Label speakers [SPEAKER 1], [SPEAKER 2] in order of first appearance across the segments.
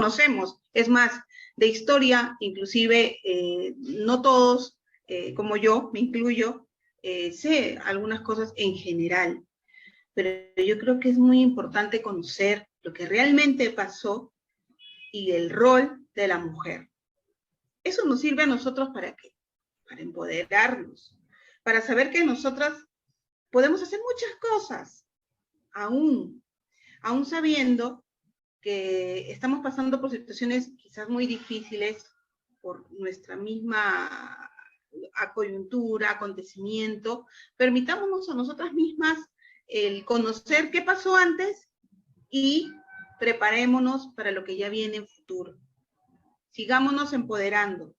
[SPEAKER 1] conocemos. Es más, de historia, inclusive, no todos, como yo, me incluyo, sé algunas cosas en general, pero yo creo que es muy importante conocer lo que realmente pasó y el rol de la mujer. Eso nos sirve a nosotros ¿para qué? Para empoderarnos, para saber que nosotras podemos hacer muchas cosas, aún sabiendo que estamos pasando por situaciones quizás muy difíciles por nuestra misma coyuntura, acontecimiento. Permitámonos a nosotras mismas el conocer qué pasó antes y preparémonos para lo que ya viene en futuro. Sigámonos empoderando.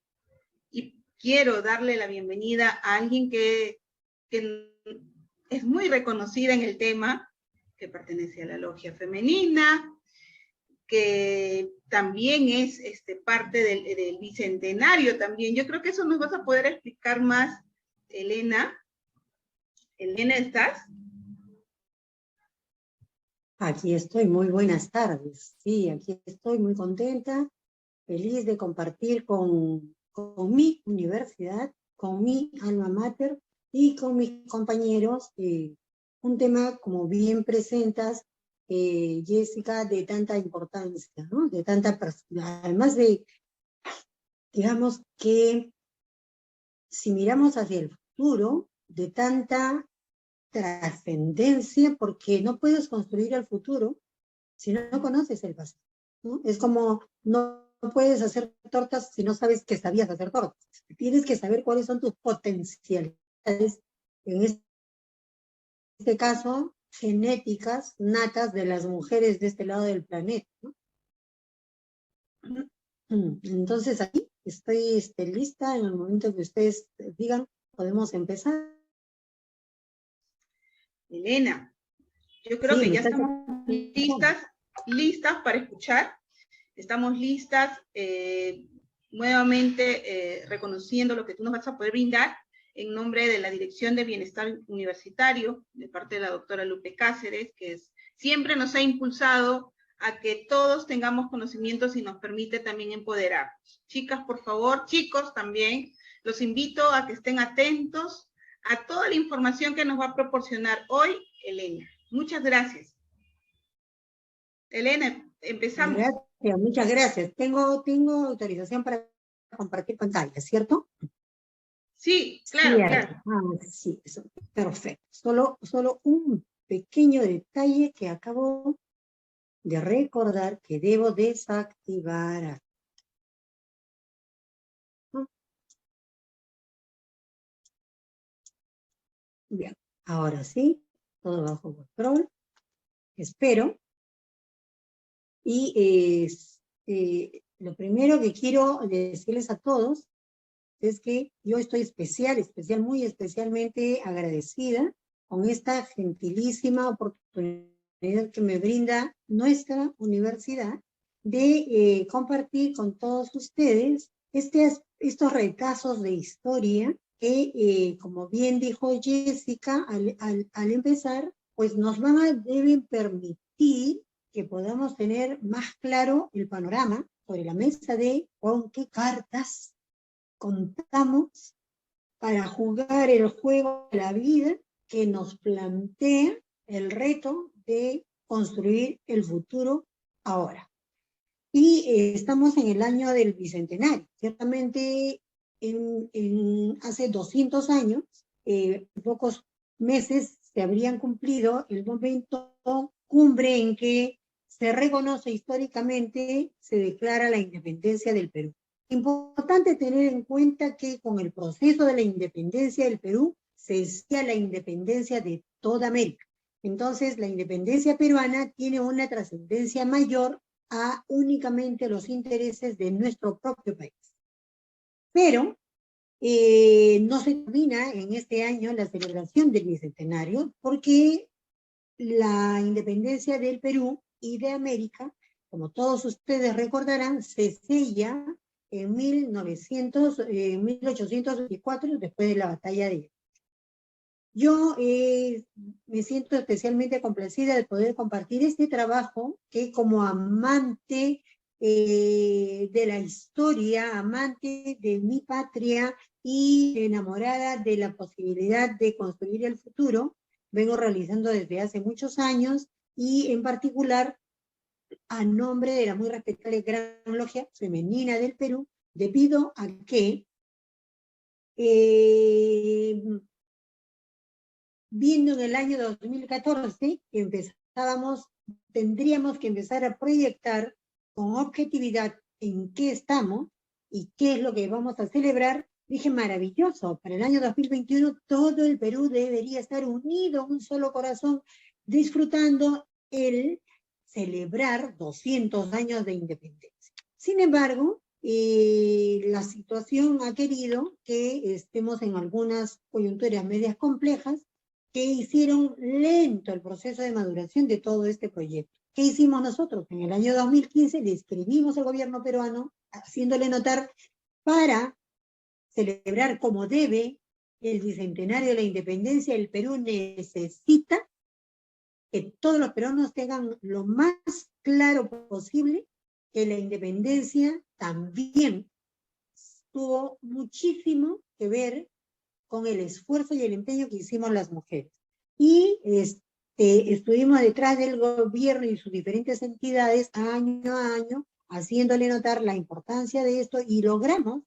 [SPEAKER 1] Y quiero darle la bienvenida a alguien que es muy reconocida en el tema, que pertenece a la logia femenina, que también es parte del bicentenario también. Yo creo que eso nos vas a poder explicar más, Elena. Elena, ¿estás?
[SPEAKER 2] Aquí estoy, muy buenas tardes. Sí, aquí estoy muy contenta, feliz de compartir con mi universidad, con mi alma mater y con mis compañeros un tema, como bien presentas, Jessica, de tanta importancia, ¿no? De tanta, además de, digamos que si miramos hacia el futuro, de tanta trascendencia, porque no puedes construir el futuro si no conoces el pasado, ¿no? Es como no puedes hacer tortas si no sabes que sabías hacer tortas. Tienes que saber cuáles son tus potencialidades, en este caso, genéticas natas de las mujeres de este lado del planeta, ¿no? Entonces, aquí estoy lista. En el momento que ustedes digan, podemos empezar.
[SPEAKER 1] Elena, yo creo que ya estamos listas para escuchar. Estamos listas, nuevamente reconociendo lo que tú nos vas a poder brindar en nombre de la Dirección de Bienestar Universitario, de parte de la doctora Lupe Cáceres, que siempre nos ha impulsado a que todos tengamos conocimientos y nos permite también empoderarnos. Chicas, por favor, chicos también, los invito a que estén atentos a toda la información que nos va a proporcionar hoy Elena. Muchas gracias. Elena, empezamos.
[SPEAKER 2] Gracias, muchas gracias. Tengo autorización para compartir pantalla, ¿cierto?
[SPEAKER 1] Sí, claro,
[SPEAKER 2] Sí,
[SPEAKER 1] claro.
[SPEAKER 2] sí, eso, perfecto. Solo un pequeño detalle que acabo de recordar que debo desactivar. Bien, ahora sí, todo bajo control. Espero. Y lo primero que quiero decirles a todos es que yo estoy muy especialmente agradecida con esta gentilísima oportunidad que me brinda nuestra universidad de compartir con todos ustedes estos retazos de historia que, como bien dijo Jessica al empezar, pues deben permitir que podamos tener más claro el panorama sobre la mesa de con qué cartas contamos para jugar el juego de la vida que nos plantea el reto de construir el futuro ahora. Y estamos en el año del bicentenario. Ciertamente, hace 200 años, pocos meses se habrían cumplido el momento cumbre en que se reconoce históricamente, se declara la independencia del Perú. Importante tener en cuenta que con el proceso de la independencia del Perú se decía la independencia de toda América. Entonces, la independencia peruana tiene una trascendencia mayor a únicamente los intereses de nuestro propio país. Pero no se termina en este año la celebración del bicentenario porque la independencia del Perú y de América, como todos ustedes recordarán, se sella en 1824, después de la batalla de... Yo me siento especialmente complacida de poder compartir este trabajo que como amante de la historia, amante de mi patria y enamorada de la posibilidad de construir el futuro. Vengo realizando desde hace muchos años y en particular a nombre de la muy respetable Gran Logia Femenina del Perú, debido a que viendo en el año 2014 que tendríamos que empezar a proyectar con objetividad en qué estamos y qué es lo que vamos a celebrar. Dije, maravilloso, para el año 2021 todo el Perú debería estar unido, un solo corazón, disfrutando el celebrar 200 años de independencia. Sin embargo, la situación ha querido que estemos en algunas coyunturas medias complejas que hicieron lento el proceso de maduración de todo este proyecto. ¿Qué hicimos nosotros? En el año 2015 le escribimos al gobierno peruano, haciéndole notar para celebrar como debe el bicentenario de la independencia, el Perú necesita que todos los peruanos tengan lo más claro posible que la independencia también tuvo muchísimo que ver con el esfuerzo y el empeño que hicimos las mujeres. Y estuvimos detrás del gobierno y sus diferentes entidades año a año, haciéndole notar la importancia de esto, y logramos,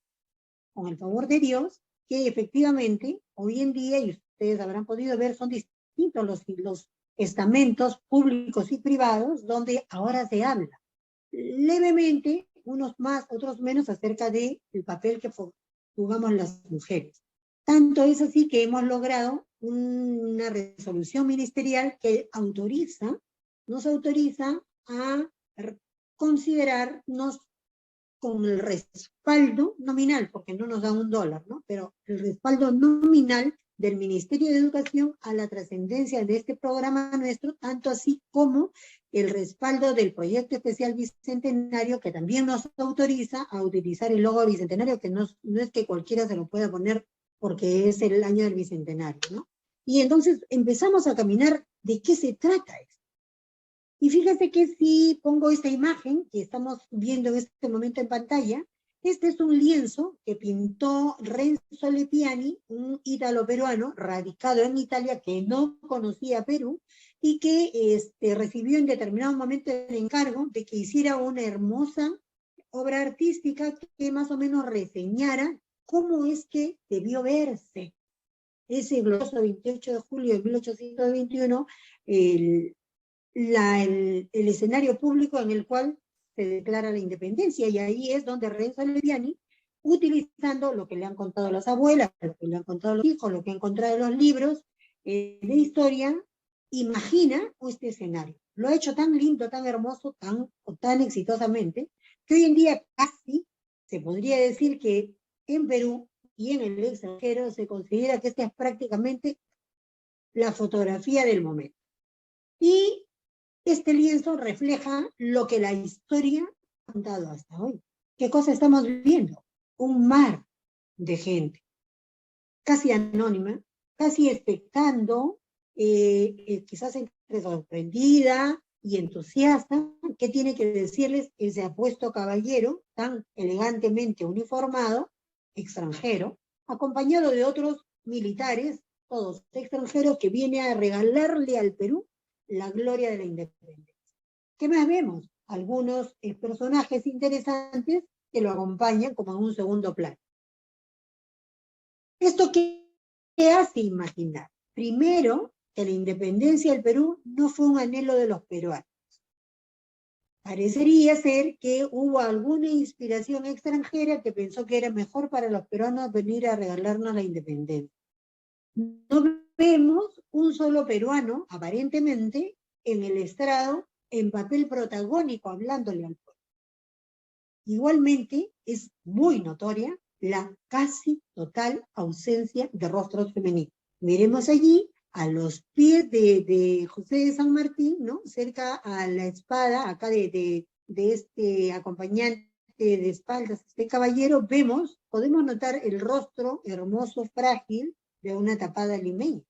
[SPEAKER 2] con el favor de Dios, que efectivamente hoy en día, y ustedes habrán podido ver, son distintos los estamentos públicos y privados donde ahora se habla levemente, unos más, otros menos, acerca del papel que jugamos las mujeres. Tanto es así que hemos logrado una resolución ministerial que nos autoriza a considerarnos con el respaldo nominal, porque no nos da $1, ¿no? Pero el respaldo nominal del Ministerio de Educación a la trascendencia de este programa nuestro, tanto así como el respaldo del proyecto especial bicentenario, que también nos autoriza a utilizar el logo bicentenario, que no es que cualquiera se lo pueda poner porque es el año del bicentenario, ¿no? Y entonces empezamos a caminar. ¿De qué se trata esto? Y fíjate que si pongo esta imagen que estamos viendo en este momento en pantalla, este es un lienzo que pintó Renzo Lepiani, un ítalo-peruano radicado en Italia que no conocía Perú y que recibió en determinado momento el encargo de que hiciera una hermosa obra artística que más o menos reseñara cómo es que debió verse ese glorioso 28 de julio de 1821, el escenario público en el cual se declara la independencia, y ahí es donde Renzo Lepiani, utilizando lo que le han contado las abuelas, lo que le han contado los hijos, lo que han encontrado en los libros de historia, imagina este escenario. Lo ha hecho tan lindo, tan hermoso, tan exitosamente, que hoy en día casi se podría decir que en Perú y en el extranjero se considera que esta es prácticamente la fotografía del momento. Y este lienzo refleja lo que la historia ha contado hasta hoy. ¿Qué cosa estamos viendo? Un mar de gente, casi anónima, casi expectando, quizás entre sorprendida y entusiasta, ¿qué tiene que decirles ese apuesto caballero tan elegantemente uniformado, extranjero, acompañado de otros militares, todos extranjeros, que viene a regalarle al Perú la gloria de la independencia? ¿Qué más vemos? Algunos personajes interesantes que lo acompañan como en un segundo plano. ¿Esto qué hace imaginar? Primero, que la independencia del Perú no fue un anhelo de los peruanos. Parecería ser que hubo alguna inspiración extranjera que pensó que era mejor para los peruanos venir a regalarnos la independencia. No vemos un solo peruano, aparentemente, en el estrado, en papel protagónico, hablándole al pueblo. Igualmente, es muy notoria la casi total ausencia de rostros femeninos. Miremos allí, a los pies de José de San Martín, ¿no? Cerca a la espada, acá de este acompañante de espaldas, este caballero, podemos notar el rostro hermoso, frágil, de una tapada limeña.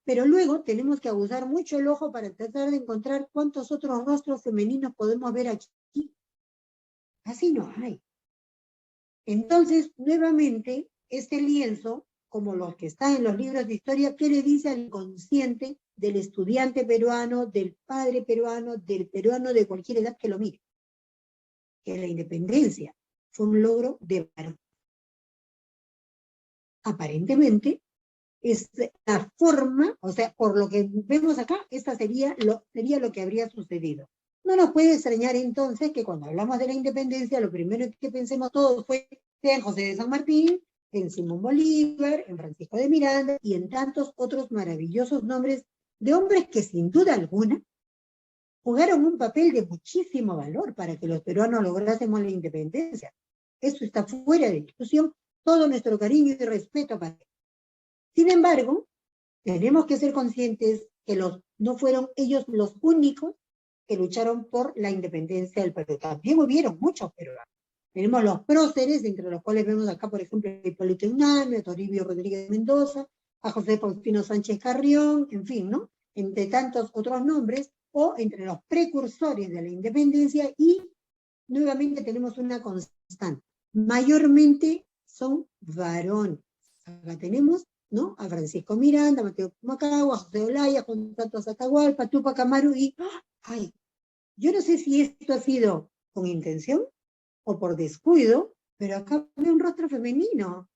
[SPEAKER 2] Pero luego tenemos que aguzar mucho el ojo para tratar de encontrar cuántos otros rostros femeninos podemos ver aquí. Casi no hay. Entonces, nuevamente, este lienzo, como los que están en los libros de historia, ¿qué le dice al inconsciente del estudiante peruano, del padre peruano, del peruano de cualquier edad que lo mire? Que la independencia fue un logro de varón. Aparentemente, es la forma, o sea, por lo que vemos acá, esta sería lo que habría sucedido. No nos puede extrañar entonces que cuando hablamos de la independencia, lo primero que pensemos todos fue en José de San Martín, en Simón Bolívar, en Francisco de Miranda y en tantos otros maravillosos nombres de hombres que sin duda alguna jugaron un papel de muchísimo valor para que los peruanos lográsemos la independencia. Eso está fuera de discusión, todo nuestro cariño y respeto para ellos. Sin embargo, tenemos que ser conscientes que no fueron ellos los únicos que lucharon por la independencia del Perú. También hubieron muchos peruanos. Tenemos los próceres, entre los cuales vemos acá, por ejemplo, a Hipólito Unanue, a Toribio Rodríguez de Mendoza, a José Faustino Sánchez Carrión, en fin, ¿no? Entre tantos otros nombres, o entre los precursores de la independencia, y nuevamente tenemos una constante. Mayormente son varones. Acá tenemos, ¿no? A Francisco Miranda, a Mateo Pumacahua, a José Olaya, a Juan Santos Atahualpa, Tupac Amaru y, ay, yo no sé si esto ha sido con intención o por descuido, pero acá veo un rostro femenino,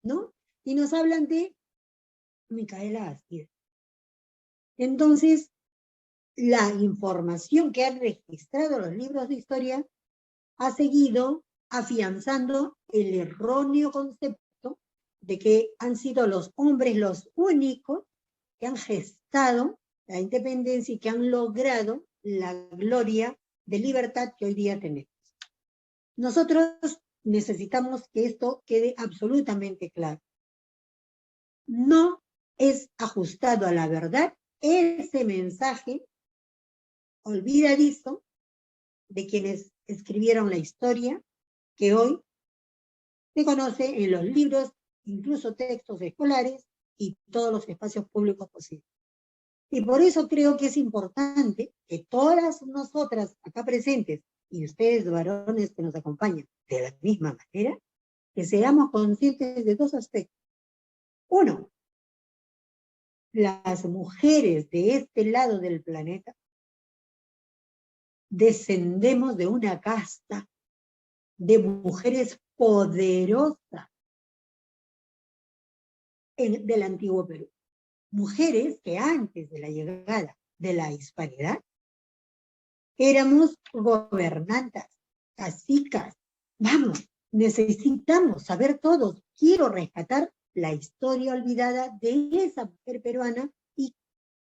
[SPEAKER 2] ¿no? Y nos hablan de Micaela Bastida. Entonces, la información que han registrado los libros de historia ha seguido afianzando el erróneo concepto de que han sido los hombres los únicos que han gestado la independencia y que han logrado la gloria de libertad que hoy día tenemos. Nosotros necesitamos que esto quede absolutamente claro. No es ajustado a la verdad ese mensaje olvidadizo de quienes escribieron la historia que hoy se conoce en los libros, incluso textos escolares y todos los espacios públicos posibles. Y por eso creo que es importante que todas nosotras acá presentes y ustedes, varones que nos acompañan, de la misma manera, que seamos conscientes de dos aspectos. Uno, las mujeres de este lado del planeta descendemos de una casta de mujeres poderosas del antiguo Perú. Mujeres que antes de la llegada de la hispanidad éramos gobernantas, cacicas. Vamos, necesitamos saber todos. Quiero rescatar la historia olvidada de esa mujer peruana y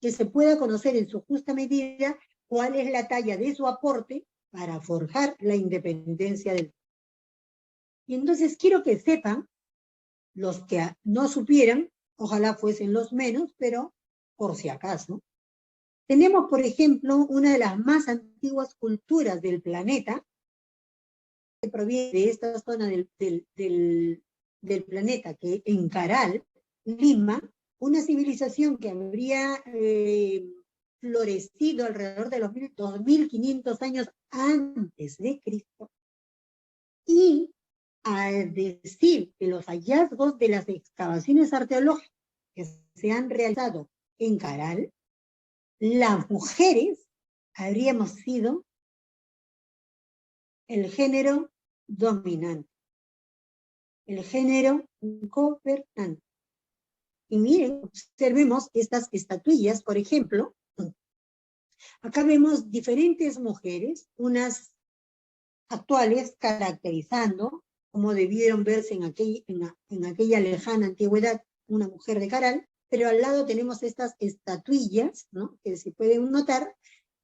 [SPEAKER 2] que se pueda conocer en su justa medida cuál es la talla de su aporte para forjar la independencia del Perú. Y entonces quiero que sepan, los que no supieran, ojalá fuesen los menos, pero por si acaso, tenemos, por ejemplo, una de las más antiguas culturas del planeta, que proviene de esta zona del planeta, que en Caral, Lima, una civilización que habría florecido alrededor de los 2500 años antes de Cristo, y al decir que los hallazgos de las excavaciones arqueológicas que se han realizado en Caral, las mujeres habríamos sido el género dominante, el género gobernante. Y miren, observemos estas estatuillas, por ejemplo. Acá vemos diferentes mujeres, unas actuales caracterizando como debieron verse en aquella lejana antigüedad una mujer de Caral, pero al lado tenemos estas estatuillas, ¿no?, que se pueden notar,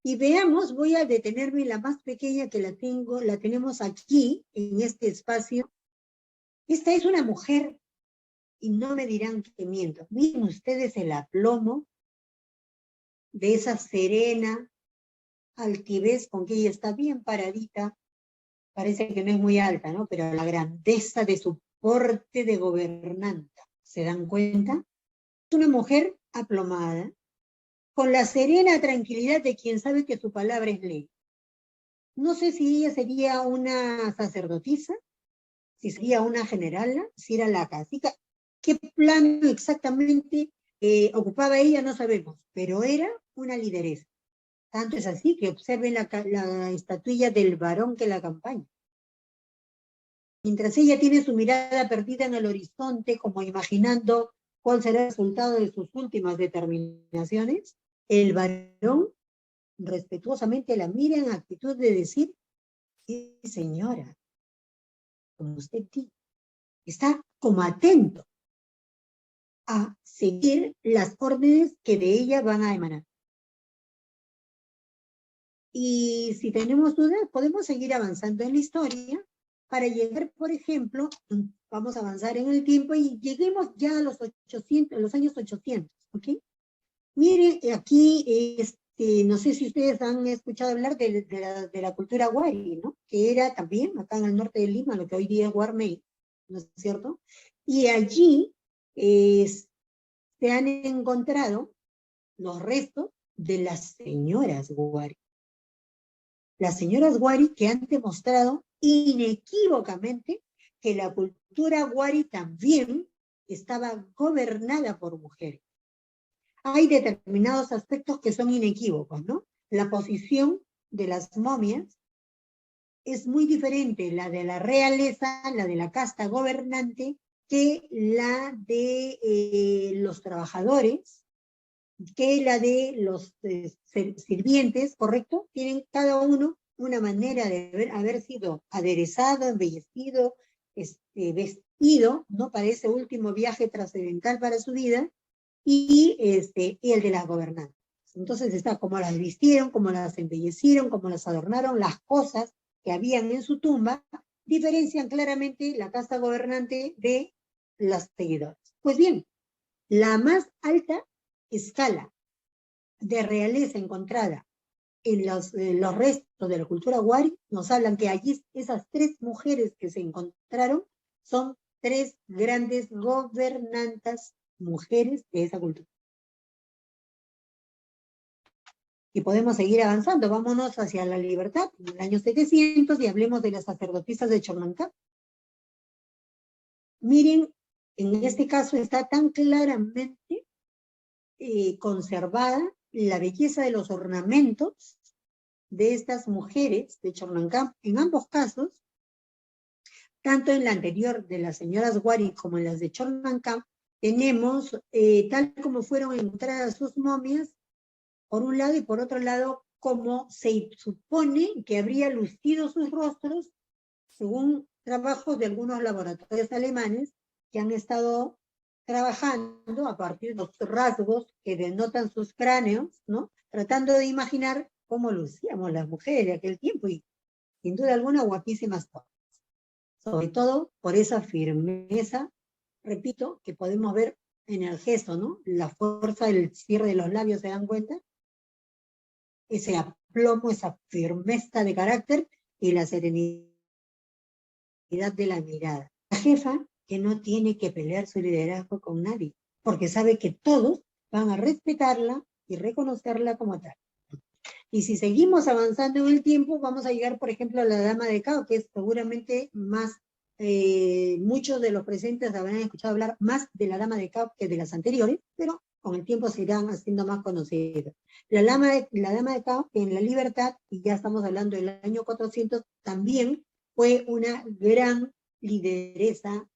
[SPEAKER 2] y veamos, voy a detenerme en la más pequeña que la tenemos aquí, en este espacio. Esta es una mujer, y no me dirán que miento. Miren ustedes el aplomo de esa serena altivez con que ella está bien paradita. Parece que no es muy alta, ¿no? Pero la grandeza de su porte de gobernanta, ¿se dan cuenta? Es una mujer aplomada, con la serena tranquilidad de quien sabe que su palabra es ley. No sé si ella sería una sacerdotisa, si sería una generala, si era la cacica. ¿Qué plano exactamente ocupaba ella? No sabemos, pero era una lideresa. Tanto es así que observen la estatuilla del varón que la acompaña. Mientras ella tiene su mirada perdida en el horizonte, como imaginando cuál será el resultado de sus últimas determinaciones, el varón respetuosamente la mira en actitud de decir, sí, señora, como usted dice, está como atento a seguir las órdenes que de ella van a emanar. Y si tenemos dudas, podemos seguir avanzando en la historia para llegar, por ejemplo, vamos a avanzar en el tiempo y lleguemos ya a los 800, los años 800, ¿ok? Mire, aquí, no sé si ustedes han escuchado hablar de la cultura Wari, ¿no? Que era también acá en el norte de Lima, lo que hoy día es Guarmey, ¿no es cierto? Y allí se han encontrado los restos de las señoras Wari. Las señoras Wari que han demostrado inequívocamente que la cultura Wari también estaba gobernada por mujeres. Hay determinados aspectos que son inequívocos, ¿no? La posición de las momias es muy diferente, la de la realeza, la de la casta gobernante, que la de los trabajadores, que la de los sirvientes, ¿correcto? Tienen cada uno una manera de haber sido aderezado, embellecido, vestido, ¿no? Para ese último viaje trascendental para su vida, y el de las gobernantes. Entonces está como las vistieron, como las embellecieron, como las adornaron, las cosas que habían en su tumba, diferencian claramente la casta gobernante de las seguidoras. Pues bien, la más alta escala de realeza encontrada en los restos de la cultura Wari nos hablan que allí esas tres mujeres que se encontraron son tres grandes gobernantas mujeres de esa cultura. Y podemos seguir avanzando, vámonos hacia la libertad, en el año 700, y hablemos de las sacerdotisas de Chonancá. Miren, en este caso está tan claramente conservada la belleza de los ornamentos de estas mujeres de Chonancá, en ambos casos, tanto en la anterior de las señoras Wari como en las de Chonancá, tenemos, tal como fueron encontradas sus momias, por un lado, y por otro lado, como se supone que habría lucido sus rostros, según trabajos de algunos laboratorios alemanes que han estado trabajando a partir de los rasgos que denotan sus cráneos, ¿no? Tratando de imaginar cómo lucíamos las mujeres de aquel tiempo, y sin duda alguna guapísimas todas. Sobre todo por esa firmeza, repito, que podemos ver en el gesto, ¿no? La fuerza del cierre de los labios, ¿se dan cuenta? Ese aplomo, esa firmeza de carácter y la serenidad de la mirada. La jefa que no tiene que pelear su liderazgo con nadie, porque sabe que todos van a respetarla y reconocerla como tal. Y si seguimos avanzando en el tiempo, vamos a llegar, por ejemplo, a la dama de Cao, que es seguramente más, muchos de los presentes habrán escuchado hablar más de la dama de Cao que de las anteriores, pero con el tiempo se irán haciendo más conocidas. La dama de Cao, en la libertad, y ya estamos hablando del año 400, también fue una gran lideresa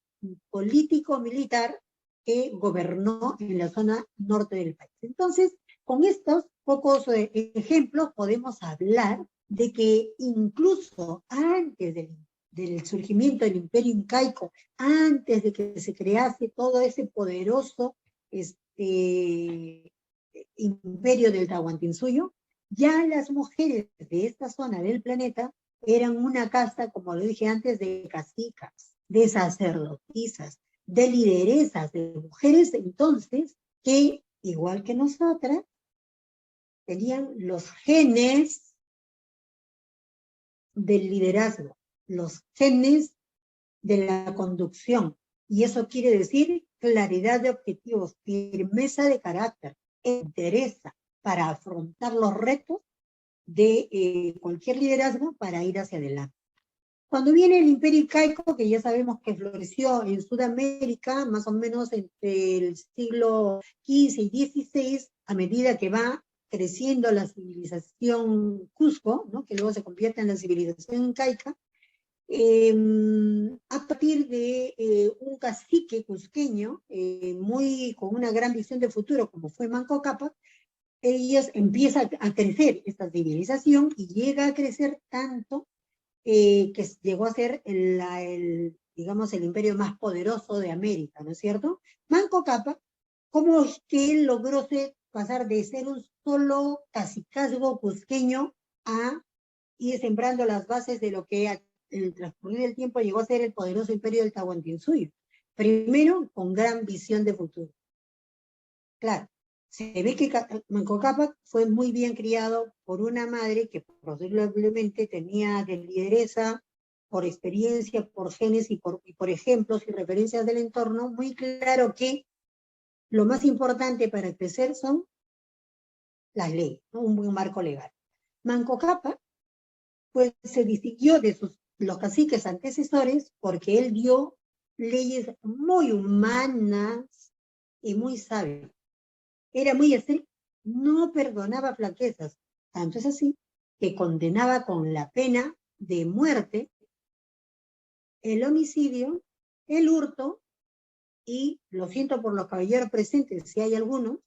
[SPEAKER 2] político-militar que gobernó en la zona norte del país. Entonces, con estos pocos ejemplos podemos hablar de que incluso antes del surgimiento del imperio incaico, antes de que se crease todo ese poderoso imperio del Tahuantinsuyo, ya las mujeres de esta zona del planeta eran una casta, como lo dije antes, de cacicas, de sacerdotisas, de lideresas, de mujeres entonces que, igual que nosotras, tenían los genes del liderazgo, los genes de la conducción. Y eso quiere decir claridad de objetivos, firmeza de carácter, entereza para afrontar los retos de cualquier liderazgo para ir hacia adelante. Cuando viene el Imperio Incaico, que ya sabemos que floreció en Sudamérica, más o menos entre el siglo XV y XVI, a medida que va creciendo la civilización Cusco, ¿no? Que luego se convierte en la civilización incaica, a partir de un cacique cusqueño, con una gran visión de futuro, como fue Manco Cápac, ellos empieza a crecer esta civilización y llega a crecer tanto que llegó a ser digamos, el imperio más poderoso de América, ¿no es cierto? Manco Cápac, ¿cómo es que él logró pasar de ser un solo cacicazgo cusqueño a ir sembrando las bases de lo que en el transcurrir del tiempo llegó a ser el poderoso imperio del Tahuantinsuyo? Primero, con gran visión de futuro. Claro, se ve que Manco Cápac fue muy bien criado por una madre que posiblemente tenía de lideresa, por experiencia, por genes y por ejemplos y referencias del entorno, muy claro que lo más importante para crecer son las leyes, ¿no? Un buen marco legal. Manco Cápac pues, se distinguió de los caciques antecesores porque él dio leyes muy humanas y muy sabias. Era muy estricto, no perdonaba flaquezas, tanto es así que condenaba con la pena de muerte el homicidio, el hurto y, lo siento por los caballeros presentes, si hay algunos,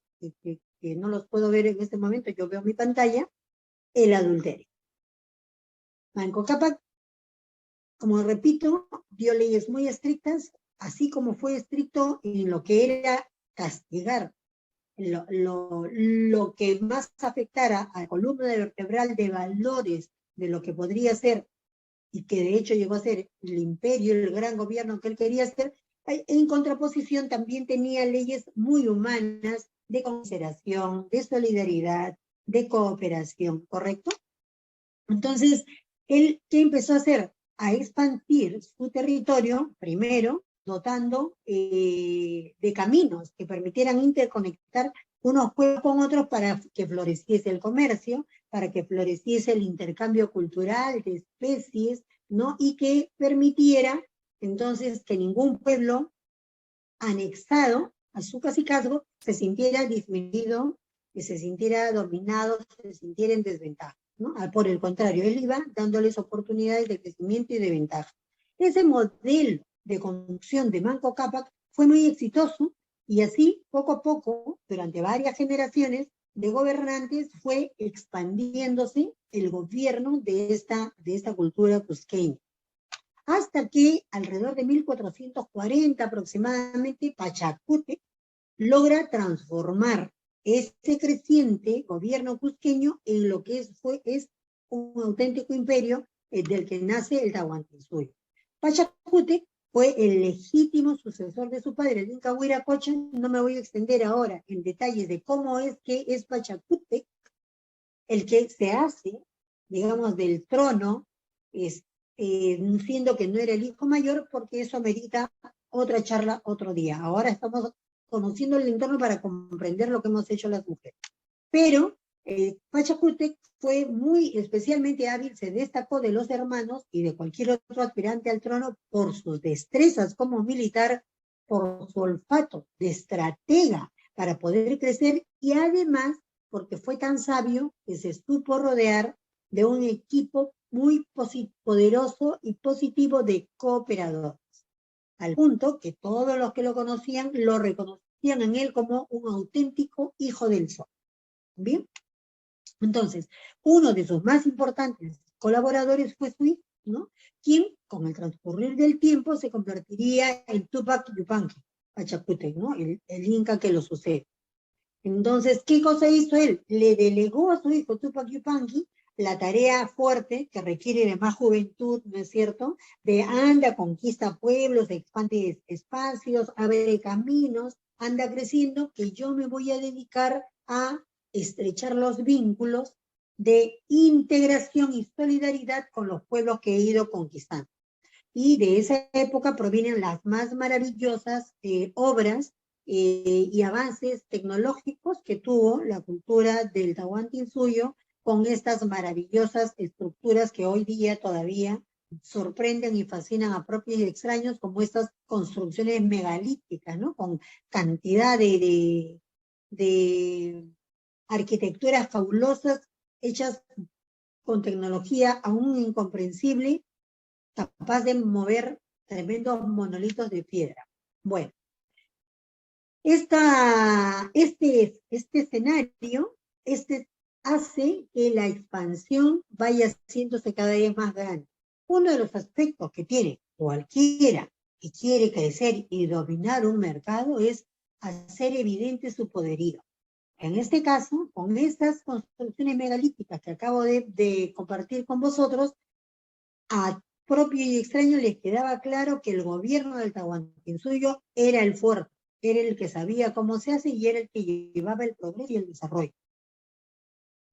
[SPEAKER 2] que no los puedo ver en este momento, yo veo mi pantalla, el adulterio. Manco Cápac, como repito, dio leyes muy estrictas, así como fue estricto en lo que era castigar lo que más afectara a la columna vertebral de valores de lo que podría ser, y que de hecho llegó a ser el imperio, el gran gobierno que él quería hacer, en contraposición también tenía leyes muy humanas de consideración, de solidaridad, de cooperación, ¿correcto? Entonces, él, ¿qué empezó a hacer? A expandir su territorio, primero, dotando de caminos que permitieran interconectar unos pueblos con otros para que floreciese el comercio, para que floreciese el intercambio cultural de especies, ¿no? Y que permitiera entonces que ningún pueblo anexado a su cacicazgo se sintiera disminuido, que se sintiera dominado, se sintiera en desventaja, ¿no? Por el contrario, él iba dándoles oportunidades de crecimiento y de ventaja. Ese modelo de conducción de Manco Cápac fue muy exitoso y así, poco a poco, durante varias generaciones de gobernantes, fue expandiéndose el gobierno de esta cultura cusqueña. Hasta que alrededor de 1440 aproximadamente, Pachacútec logra transformar este creciente gobierno cusqueño en lo que es un auténtico imperio del que nace el Tahuantinsuyo. Pachacútec fue el legítimo sucesor de su padre, el Inca Huiracocha. No me voy a extender ahora en detalles de cómo es que es Pachacútec el que se hace, digamos, del trono, siendo que no era el hijo mayor, porque eso amerita otra charla otro día. Ahora estamos conociendo el entorno para comprender lo que hemos hecho las mujeres. Pero Pachacútec fue muy especialmente hábil, se destacó de los hermanos y de cualquier otro aspirante al trono por sus destrezas como militar, por su olfato de estratega para poder crecer y además porque fue tan sabio que se supo rodear de un equipo muy poderoso y positivo de cooperadores, al punto que todos los que lo conocían lo reconocían en él como un auténtico hijo del sol. ¿Bien? Entonces, uno de sus más importantes colaboradores fue su hijo, ¿no? Quien, con el transcurrir del tiempo, se convertiría en Tupac Yupanqui, Pachacútec, ¿no? El inca que lo sucede. Entonces, ¿qué cosa hizo él? Le delegó a su hijo Tupac Yupanqui la tarea fuerte que requiere de más juventud, ¿no es cierto? De anda, conquista pueblos, expande espacios, abre caminos, anda creciendo, que yo me voy a dedicar a estrechar los vínculos de integración y solidaridad con los pueblos que he ido conquistando. Y de esa época provienen las más maravillosas obras y avances tecnológicos que tuvo la cultura del Tahuantinsuyo con estas maravillosas estructuras que hoy día todavía sorprenden y fascinan a propios y extraños, como estas construcciones megalíticas, ¿no? Con cantidad de arquitecturas fabulosas hechas con tecnología aún incomprensible, capaz de mover tremendos monolitos de piedra. Bueno, este escenario hace que la expansión vaya haciéndose cada vez más grande. Uno de los aspectos que tiene cualquiera que quiere crecer y dominar un mercado es hacer evidente su poderío. En este caso, con estas construcciones megalíticas que acabo de compartir con vosotros, a propio y extraño les quedaba claro que el gobierno del Tahuantinsuyo era el fuerte, era el que sabía cómo se hace y era el que llevaba el progreso y el desarrollo.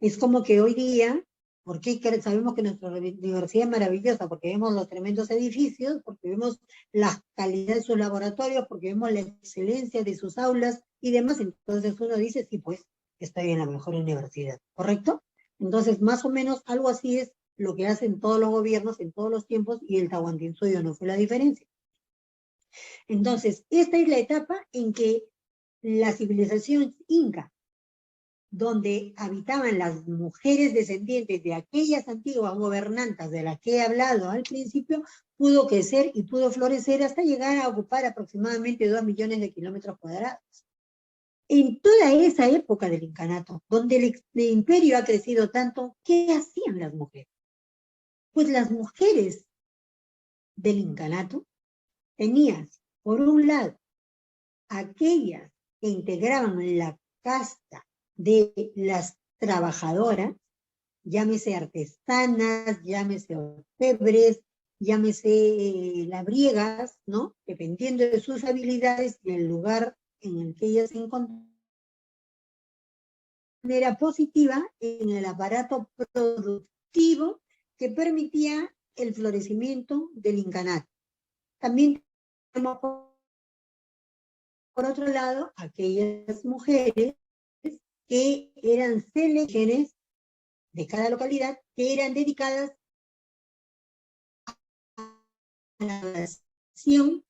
[SPEAKER 2] Es como que hoy día, porque sabemos que nuestra universidad es maravillosa, porque vemos los tremendos edificios, porque vemos la calidad de sus laboratorios, porque vemos la excelencia de sus aulas y demás, entonces uno dice, sí, pues, estoy en la mejor universidad, ¿correcto? Entonces, más o menos, algo así es lo que hacen todos los gobiernos en todos los tiempos, y el Tahuantinsuyo no fue la diferencia. Entonces, esta es la etapa en que la civilización inca, donde habitaban las mujeres descendientes de aquellas antiguas gobernantas de las que he hablado al principio, pudo crecer y pudo florecer hasta llegar a ocupar aproximadamente 2 millones de kilómetros cuadrados. En toda esa época del incanato, donde el imperio ha crecido tanto, ¿qué hacían las mujeres? Pues las mujeres del incanato tenían, por un lado, aquellas que integraban la casta de las trabajadoras, llámese artesanas, llámese orfebres, llámese labriegas, ¿no? Dependiendo de sus habilidades y el lugar en el que ellas se encontraban, de manera positiva en el aparato productivo que permitía el florecimiento del incanato. También tenemos, por otro lado, aquellas mujeres que eran selecciones de cada localidad, que eran dedicadas a la oración,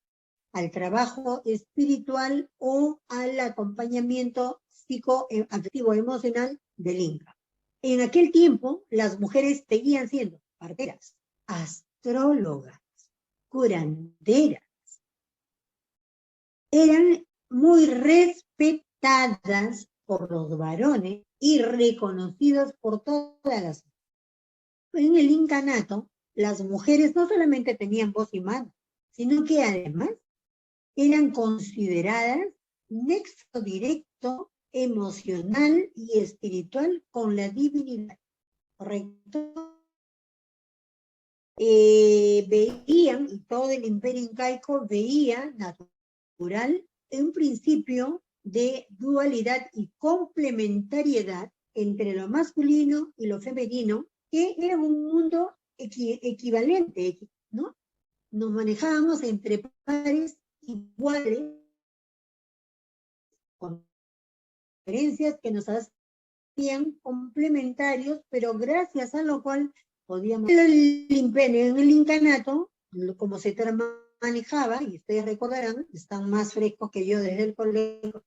[SPEAKER 2] al trabajo espiritual o al acompañamiento psicoafectivo emocional del Inca. En aquel tiempo, las mujeres seguían siendo parteras, astrólogas, curanderas. Eran muy respetadas por los varones y reconocidas por todas las. En el incanato, las mujeres no solamente tenían voz y mano, sino que además eran consideradas nexo directo, emocional y espiritual con la divinidad. ¿Correcto? Veían, y todo el imperio incaico veía natural un principio de dualidad y complementariedad entre lo masculino y lo femenino, que era un mundo equivalente, ¿no? Nos manejábamos entre pares iguales, con diferencias que nos hacían complementarios, pero gracias a lo cual podíamos. En el incanato, como se manejaba, y ustedes recordarán, están más frescos que yo desde el colegio,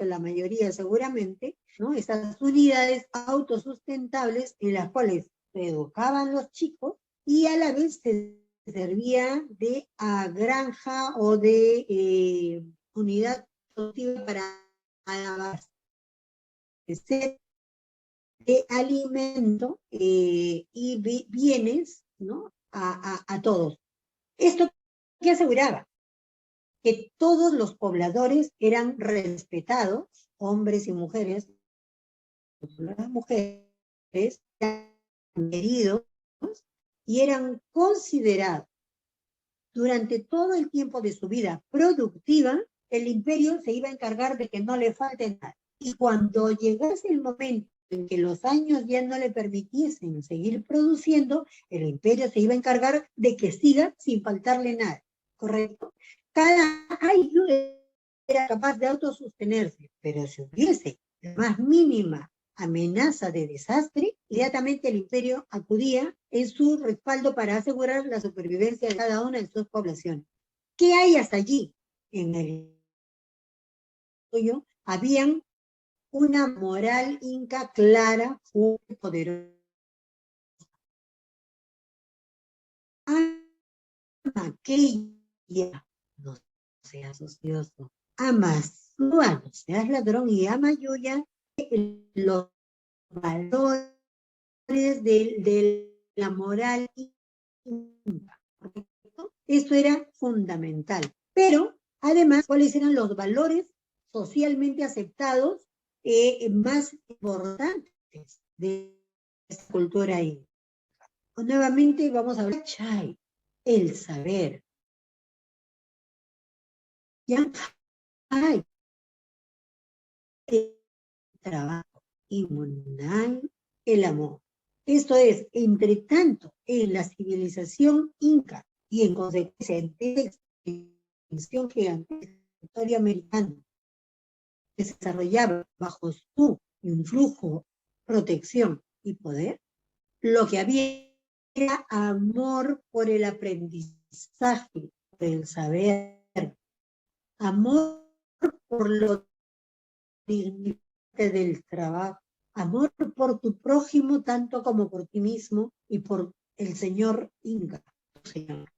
[SPEAKER 2] la mayoría seguramente, ¿no? Estas unidades autosustentables en las cuales se educaban los chicos y a la vez se servía de granja o de unidad productiva para abastecer de alimento y bienes, ¿no? a todos. Esto que aseguraba que todos los pobladores eran respetados, hombres y mujeres. Las mujeres eran queridos y eran considerados durante todo el tiempo de su vida productiva. El imperio se iba a encargar de que no le falte nada. Y cuando llegase el momento en que los años ya no le permitiesen seguir produciendo, el imperio se iba a encargar de que siga sin faltarle nada. ¿Correcto? Cada año era capaz de autosostenerse, pero si hubiese la más mínima amenaza de desastre, inmediatamente el imperio acudía en su respaldo para asegurar la supervivencia de cada una de sus poblaciones. ¿Qué hay hasta allí? En el suyo habían una moral inca clara, fuerte, poderosa. Ama aquella, no seas ocioso, ama Sua, no seas ladrón, y ama Yuya, los valores de la moral inca. Esto era fundamental. Pero, además, ¿cuáles eran los valores socialmente aceptados más importantes de esta cultura inca? Pues nuevamente vamos a hablar de Chay, el saber. Ya hay el trabajo y Munay, el amor. Esto es, entre tanto, en la civilización inca y en consecuencia en esta extensión gigantesca de la historia americana que se desarrollaba bajo su influjo, protección y poder, lo que había era amor por el aprendizaje, por el saber, amor por lo dignificante del trabajo, amor por tu prójimo tanto como por ti mismo y por el señor Inca, tu señor.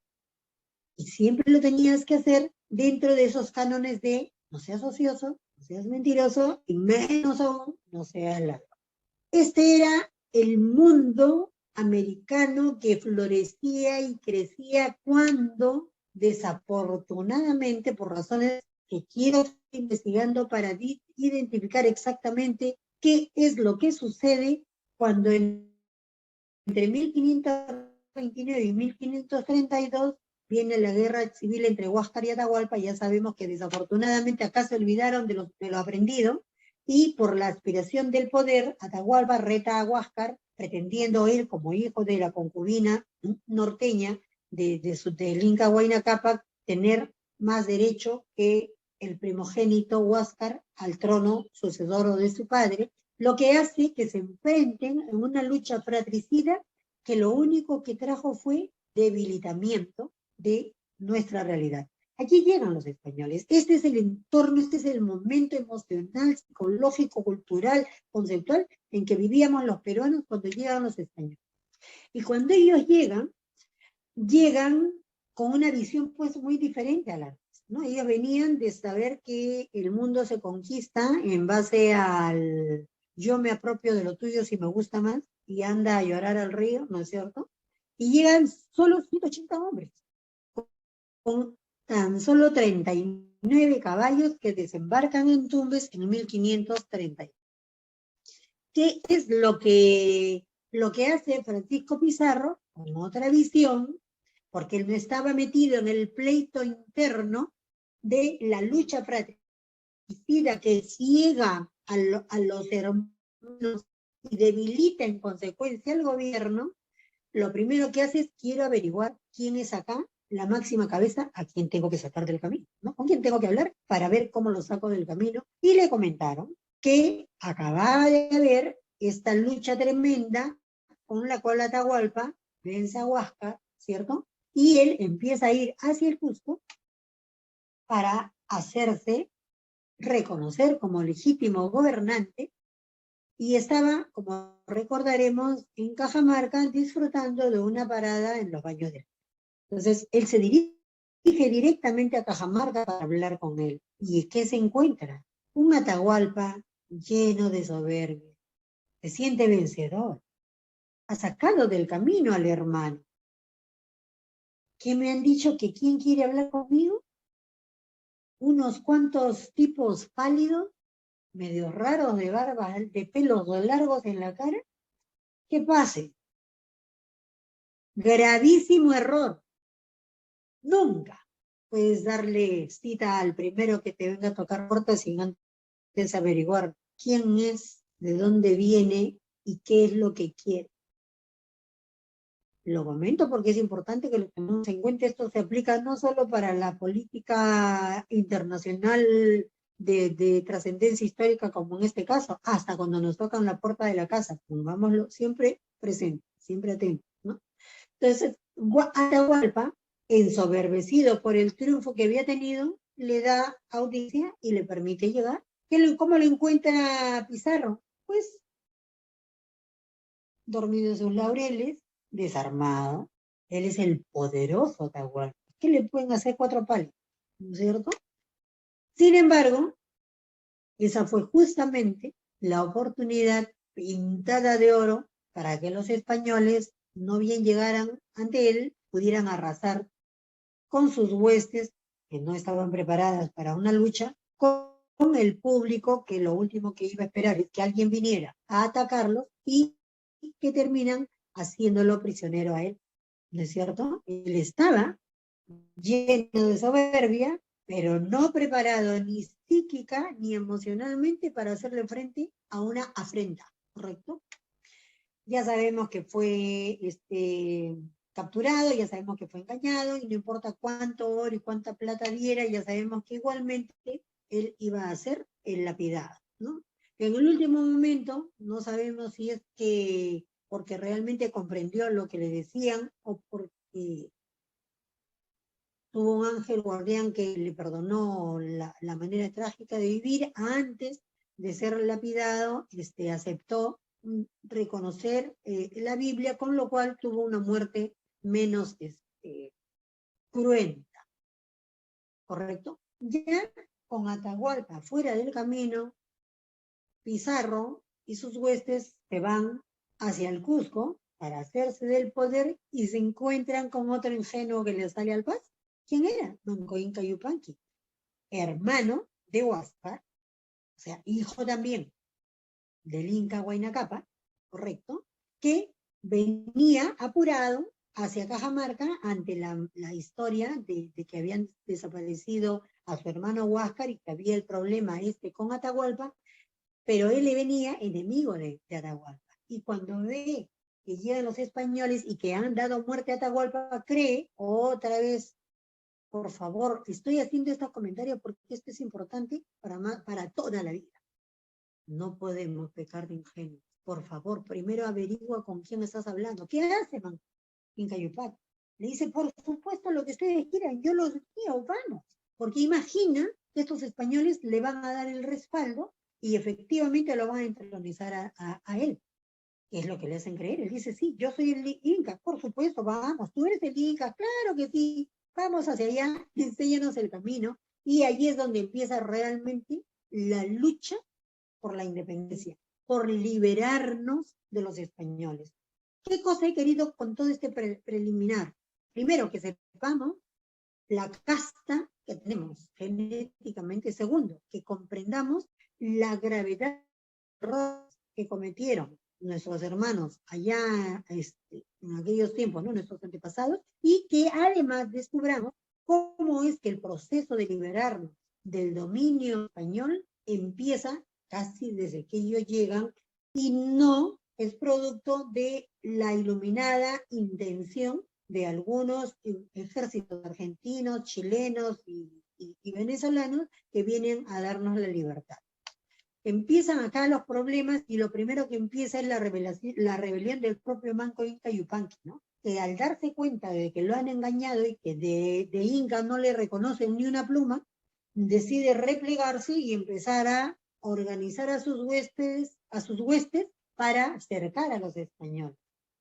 [SPEAKER 2] Y siempre lo tenías que hacer dentro de esos cánones de no seas ocioso, no seas mentiroso y menos aún no seas ladrón. Este era el mundo americano que florecía y crecía cuando, desafortunadamente, por razones que quiero estar investigando para identificar exactamente qué es lo que sucede cuando entre 1529 y 1532 viene la guerra civil entre Huáscar y Atahualpa. Ya sabemos que desafortunadamente acá se olvidaron de lo aprendido, y por la aspiración del poder, Atahualpa reta a Huáscar, pretendiendo él, como hijo de la concubina norteña del Inca Huayna Cápac, tener más derecho que el primogénito Huáscar al trono sucesor de su padre, lo que hace que se enfrenten en una lucha fratricida que lo único que trajo fue debilitamiento de nuestra realidad. Aquí llegan los españoles. Este es el entorno, este es el momento emocional, psicológico, cultural, conceptual en que vivíamos los peruanos cuando llegan los españoles. Y cuando ellos llegan con una visión pues muy diferente a la nuestra, ¿no? Ellos venían de saber que el mundo se conquista en base al yo me apropio de lo tuyo si me gusta más y anda a llorar al río, ¿no es cierto? Y llegan solo 180 hombres, con tan solo 39 caballos que desembarcan en Tumbes en 1530. ¿Qué es lo que hace Francisco Pizarro con otra visión? Porque él no estaba metido en el pleito interno de la lucha fratricida que ciega a los hermanos y debilita en consecuencia al gobierno. Lo primero que hace es, quiero averiguar quién es acá la máxima cabeza, a quién tengo que sacar del camino, ¿no? Con quién tengo que hablar para ver cómo lo saco del camino. Y le comentaron que acababa de haber esta lucha tremenda con la cual Atahualpa vence a Huáscar, ¿cierto? Y él empieza a ir hacia el Cusco para hacerse reconocer como legítimo gobernante, y estaba, como recordaremos, en Cajamarca disfrutando de una parada en los baños de... Entonces, él se dirige directamente a Cajamarca para hablar con él. ¿Y qué se encuentra? Un Atahualpa lleno de soberbia. Se siente vencedor. Ha sacado del camino al hermano. ¿Qué me han dicho? ¿Que quién quiere hablar conmigo? Unos cuantos tipos pálidos, medio raros, de barba, de pelos largos en la cara. ¿Qué pase? Gravísimo error. Nunca puedes darle cita al primero que te venga a tocar puertas sin antes averiguar quién es, de dónde viene y qué es lo que quiere. Lo comento porque es importante que lo tengamos en cuenta. Esto se aplica no solo para la política internacional de trascendencia histórica, como en este caso, hasta cuando nos tocan la puerta de la casa, pongámoslo siempre presente, siempre atento, ¿no? Entonces, Atahualpa, ensoberbecido por el triunfo que había tenido, le da audiencia y le permite llegar. ¿Cómo lo encuentra Pizarro? Pues dormido en sus laureles, desarmado. Él es el poderoso Atahualpa. ¿Qué le pueden hacer 4 palos? ¿No es cierto? Sin embargo, esa fue justamente la oportunidad pintada de oro para que los españoles, no bien llegaran ante él, pudieran arrasar con sus huestes, que no estaban preparadas para una lucha, con el público, que lo último que iba a esperar es que alguien viniera a atacarlos y que terminan haciéndolo prisionero a él, ¿no es cierto? Él estaba lleno de soberbia, pero no preparado ni psíquica ni emocionalmente para hacerle frente a una afrenta, ¿correcto? Ya sabemos que fue capturado, ya sabemos que fue engañado, y no importa cuánto oro y cuánta plata diera, ya sabemos que igualmente él iba a ser el lapidado, ¿no? En el último momento, no sabemos si es que porque realmente comprendió lo que le decían o porque tuvo un ángel guardián que le perdonó la manera trágica de vivir. Antes de ser lapidado, aceptó reconocer la Biblia, con lo cual tuvo una muerte menos cruenta, ¿correcto? Ya con Atahualpa fuera del camino, Pizarro y sus huestes se van hacia el Cusco para hacerse del poder y se encuentran con otro ingenuo que les sale al paso. ¿Quién era? Manco Inca Yupanqui, hermano de Huáscar, o sea, hijo también del Inca Huayna Cápac, correcto, que venía apurado hacia Cajamarca ante la historia de que habían desaparecido a su hermano Huáscar y que había el problema con Atahualpa, pero él le venía enemigo de Atahualpa. Y cuando ve que llegan los españoles y que han dado muerte a Atahualpa, cree otra vez. Por favor, estoy haciendo estos comentarios porque esto es importante para toda la vida. No podemos pecar de ingenuos. Por favor, primero averigua con quién estás hablando. ¿Qué hace, man? Inca Yupac. Le dice, por supuesto, lo que ustedes quieran, yo los guío, vamos. Porque imagina que estos españoles le van a dar el respaldo y efectivamente lo van a entronizar a él. Es lo que le hacen creer. Él dice, sí, yo soy el Inca, por supuesto, vamos, tú eres el Inca, claro que sí, vamos hacia allá, enséñanos el camino. Y allí es donde empieza realmente la lucha por la independencia, por liberarnos de los españoles. ¿Qué cosa he querido con todo este preliminar? Primero, que sepamos la casta que tenemos genéticamente. Segundo, que comprendamos la gravedad de errores que cometieron nuestros hermanos allá en aquellos tiempos, ¿no? Nuestros antepasados, y que además descubramos cómo es que el proceso de liberarnos del dominio español empieza casi desde que ellos llegan y no es producto de la iluminada intención de algunos ejércitos argentinos, chilenos y venezolanos que vienen a darnos la libertad. Empiezan acá los problemas y lo primero que empieza es la rebelión del propio Manco Inca Yupanqui, ¿no? Que al darse cuenta de que lo han engañado y que de Inca no le reconocen ni una pluma, decide replegarse y empezar a organizar a sus huestes para cercar a los españoles.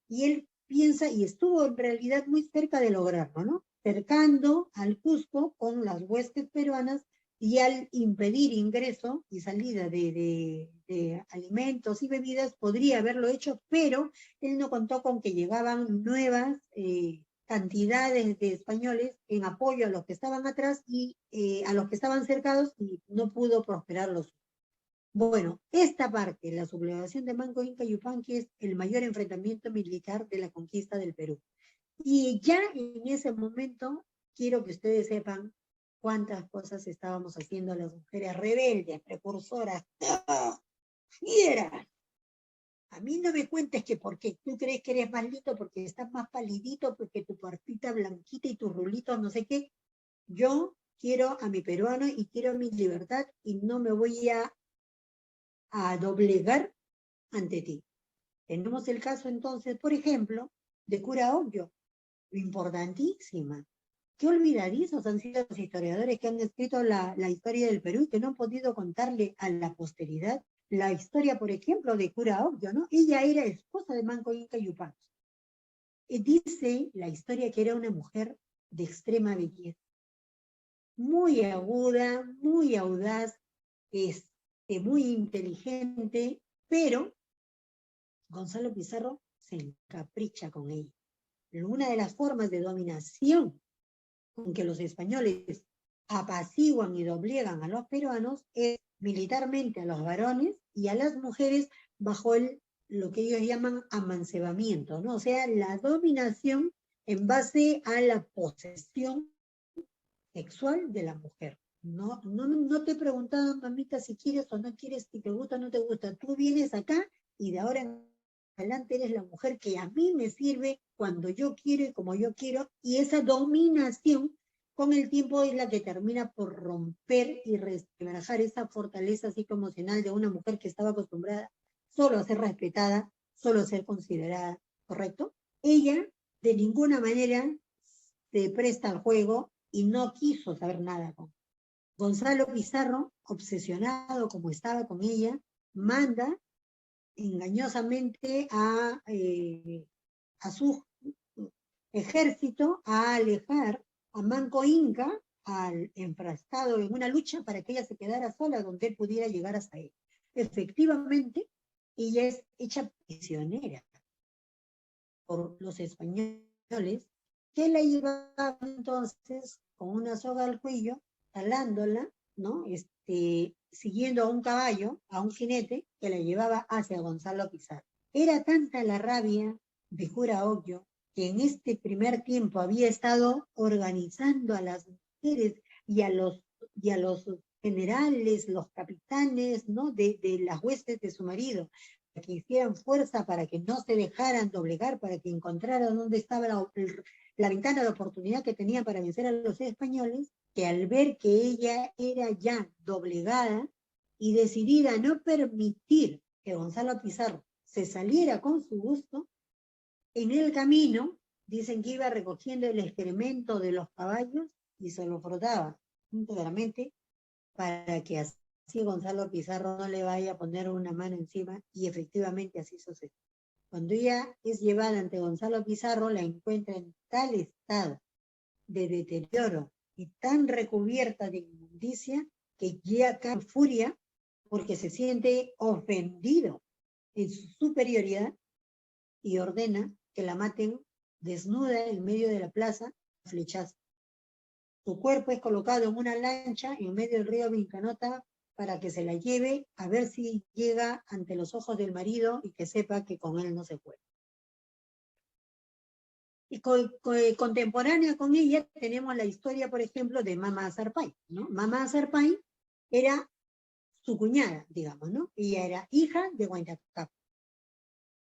[SPEAKER 2] Y él piensa, y estuvo en realidad muy cerca de lograrlo, ¿no? Cercando al Cusco con las huestes peruanas, y al impedir ingreso y salida de alimentos y bebidas, podría haberlo hecho, pero él no contó con que llegaban nuevas cantidades de españoles en apoyo a los que estaban atrás y a los que estaban cercados, y no pudo prosperar los. Bueno, esta parte, la sublevación de Manco Inca Yupanqui, es el mayor enfrentamiento militar de la conquista del Perú. Y ya en ese momento, quiero que ustedes sepan cuántas cosas estábamos haciendo las mujeres rebeldes, precursoras, fieras. A mí no me cuentes que porque tú crees que eres más lindo, porque estás más palidito, porque tu partita blanquita y tus rulitos no sé qué. Yo quiero a mi peruano y quiero mi libertad y no me voy a doblegar ante ti. Tenemos el caso entonces, por ejemplo, de Cura Obvio, importantísima. Qué olvidadizos han sido los historiadores que han escrito la historia del Perú y que no han podido contarle a la posteridad la historia, por ejemplo, de Cura Obvio, ¿no? Ella era esposa de Manco Inca Yupanqui. Dice la historia que era una mujer de extrema belleza, muy aguda, muy audaz, muy inteligente, pero Gonzalo Pizarro se encapricha con ella. Una de las formas de dominación con que los españoles apaciguan y doblegan a los peruanos es militarmente a los varones y a las mujeres bajo lo que ellos llaman amancebamiento, ¿no? O sea, la dominación en base a la posesión sexual de la mujer. No te preguntaban, mamita, si quieres o no quieres, si te gusta o no te gusta. Tú vienes acá y de ahora en adelante eres la mujer que a mí me sirve cuando yo quiero y como yo quiero, y esa dominación con el tiempo es la que termina por romper y resquebrajar esa fortaleza psicoemocional de una mujer que estaba acostumbrada solo a ser respetada, solo a ser considerada, ¿correcto? Ella de ninguna manera se presta al juego y no quiso saber nada con Gonzalo Pizarro, obsesionado como estaba con ella, manda engañosamente a su ejército a alejar a Manco Inca, al enfrascado en una lucha para que ella se quedara sola donde él pudiera llegar hasta él. Efectivamente, ella es hecha prisionera por los españoles, que la llevaban entonces con una soga al cuello, talándola, ¿no? Siguiendo a un caballo, a un jinete, que la llevaba hacia Gonzalo Pizarro. Era tanta la rabia de Cura Obvio, que en este primer tiempo había estado organizando a las mujeres y a los generales, los capitanes, ¿no? de las huestes de su marido, para que hicieran fuerza, para que no se dejaran doblegar, para que encontraran dónde estaba la ventana de oportunidad que tenían para vencer a los españoles, que al ver que ella era ya doblegada y decidida a no permitir que Gonzalo Pizarro se saliera con su gusto, en el camino dicen que iba recogiendo el excremento de los caballos y se lo frotaba íntegramente para que así Gonzalo Pizarro no le vaya a poner una mano encima, y efectivamente así sucede. Cuando ella es llevada ante Gonzalo Pizarro, la encuentra en tal estado de deterioro y tan recubierta de inmundicia que ya cae en furia porque se siente ofendido en su superioridad y ordena que la maten desnuda en medio de la plaza a flechazos. Su cuerpo es colocado en una lancha en medio del río Vincanota para que se la lleve a ver si llega ante los ojos del marido y que sepa que con él no se fue. Y contemporánea con ella tenemos la historia, por ejemplo, de Mama Azarpay, ¿no? Mama Azarpay era su cuñada, digamos, ¿no? Ella era hija de Huayna Cápac.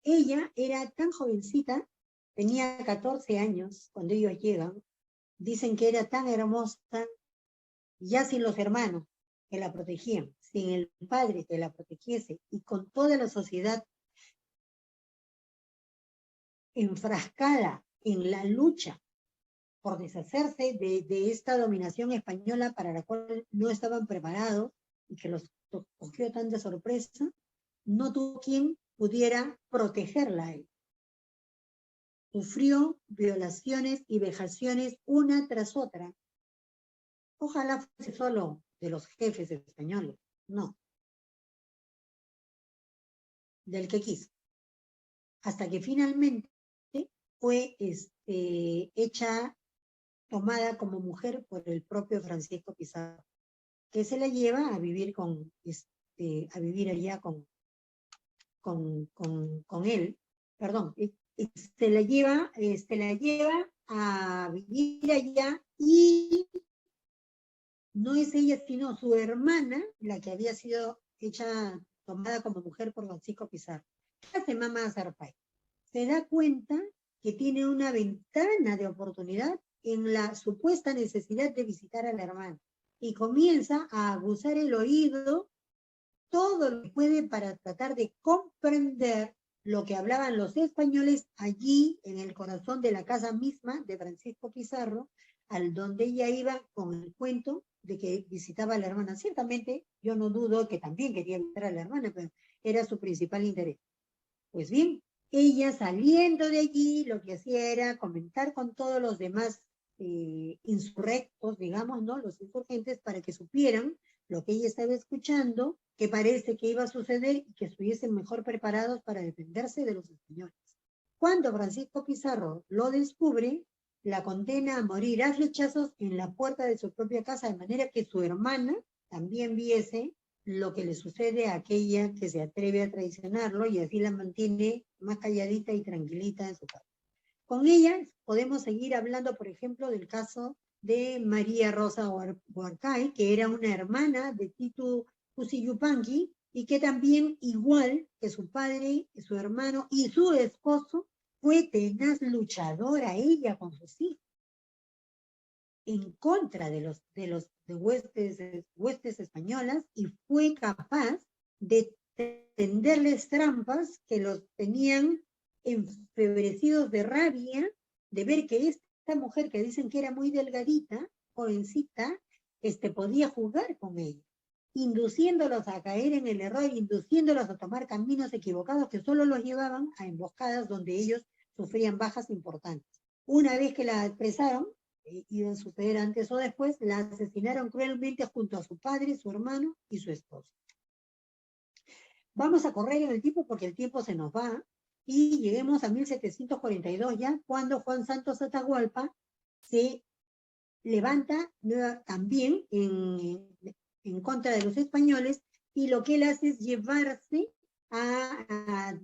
[SPEAKER 2] Ella era tan jovencita, tenía 14 años cuando ellos llegan. Dicen que era tan hermosa, ya sin los hermanos que la protegían, sin el padre que la protegiese, y con toda la sociedad enfrascada en la lucha por deshacerse de esta dominación española para la cual no estaban preparados y que los cogió tan de sorpresa, no tuvo quien pudiera protegerla a él. Sufrió violaciones y vejaciones una tras otra. Ojalá fuese solo de los jefes españoles, no, del que quiso. Hasta que finalmente fue tomada como mujer por el propio Francisco Pizarro, que se la lleva a vivir allá con él, perdón, se la lleva a vivir allá, y no es ella sino su hermana la que había sido tomada como mujer por Francisco Pizarro. ¿Qué hace Mama Azarpay? Se da cuenta que tiene una ventana de oportunidad en la supuesta necesidad de visitar a la hermana y comienza a aguzar el oído todo lo que puede para tratar de comprender lo que hablaban los españoles allí en el corazón de la casa misma de Francisco Pizarro, al donde ella iba con el cuento de que visitaba a la hermana. Ciertamente, yo no dudo que también quería visitar a la hermana, pero era su principal interés. Pues bien, ella saliendo de allí, lo que hacía era comentar con todos los demás insurrectos, digamos, ¿no? Los insurgentes, para que supieran lo que ella estaba escuchando, que parece que iba a suceder y que estuviesen mejor preparados para defenderse de los españoles. Cuando Francisco Pizarro lo descubre, la condena a morir a flechazos en la puerta de su propia casa, de manera que su hermana también viese lo que le sucede a aquella que se atreve a traicionarlo y así la mantiene más calladita y tranquilita en su casa. Con ella podemos seguir hablando, por ejemplo, del caso de María Rosa Huarcay, que era una hermana de Titu Cusi-Yupanqui y que también, igual que su padre, su hermano y su esposo, fue tenaz luchadora ella con sus hijos en contra de huestes españolas y fue capaz de tenderles trampas que los tenían enfebrecidos de rabia de ver que esta mujer que dicen que era muy delgadita, jovencita, podía jugar con ella, induciéndolos a caer en el error, induciéndolos a tomar caminos equivocados que solo los llevaban a emboscadas donde ellos sufrían bajas importantes. Una vez que la apresaron, iba a suceder antes o después, la asesinaron cruelmente junto a su padre, su hermano y su esposo. Vamos a correr en el tiempo porque el tiempo se nos va y lleguemos a 1742 ya, cuando Juan Santos Atahualpa se levanta también en contra de los españoles y lo que él hace es llevarse a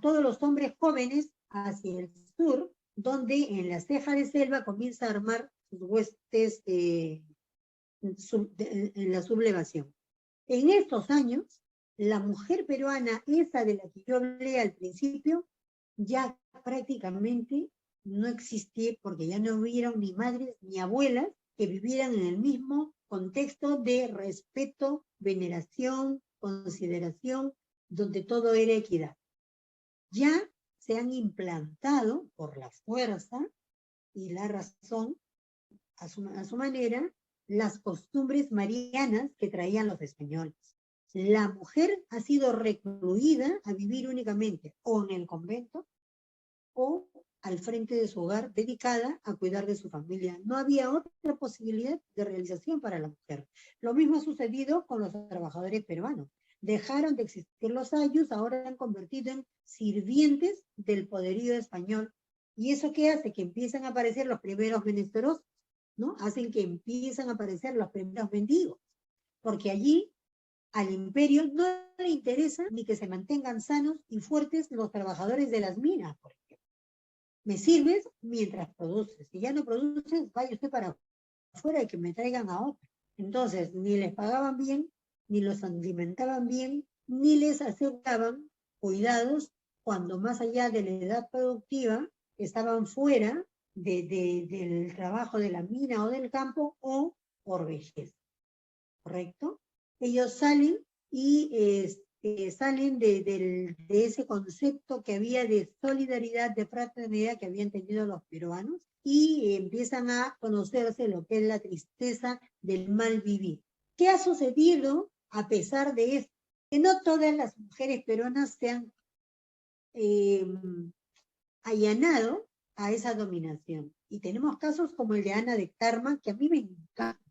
[SPEAKER 2] todos los hombres jóvenes hacia el sur, donde en la ceja de selva comienza a armar sus huestes en la sublevación. En estos años, la mujer peruana, esa de la que yo hablé al principio, ya prácticamente no existía porque ya no hubieron ni madres ni abuelas que vivieran en el mismo contexto de respeto, veneración, consideración, donde todo era equidad. Ya se han implantado por la fuerza y la razón, a su manera, las costumbres marianas que traían los españoles. La mujer ha sido recluida a vivir únicamente o en el convento o al frente de su hogar, dedicada a cuidar de su familia. No había otra posibilidad de realización para la mujer. Lo mismo ha sucedido con los trabajadores peruanos. Dejaron de existir los ayllus, ahora se han convertido en sirvientes del poderío español. ¿Y eso qué hace? Que empiezan a aparecer los primeros menesterosos, ¿no? Hacen que empiezan a aparecer los primeros mendigos, porque allí al imperio no le interesa ni que se mantengan sanos y fuertes los trabajadores de las minas, por ejemplo. Me sirves mientras produces. Si ya no produces, vaya usted para afuera y que me traigan a otro. Entonces, ni les pagaban bien, ni los alimentaban bien, ni les aseguraban cuidados cuando más allá de la edad productiva estaban fuera del trabajo de la mina o del campo o por vejez. ¿Correcto? Ellos salen y salen de ese concepto que había de solidaridad, de fraternidad que habían tenido los peruanos y empiezan a conocerse lo que es la tristeza del mal vivir. ¿Qué ha sucedido a pesar de esto? Que no todas las mujeres peruanas se han allanado a esa dominación. Y tenemos casos como el de Ana de Tarma, que a mí me encanta.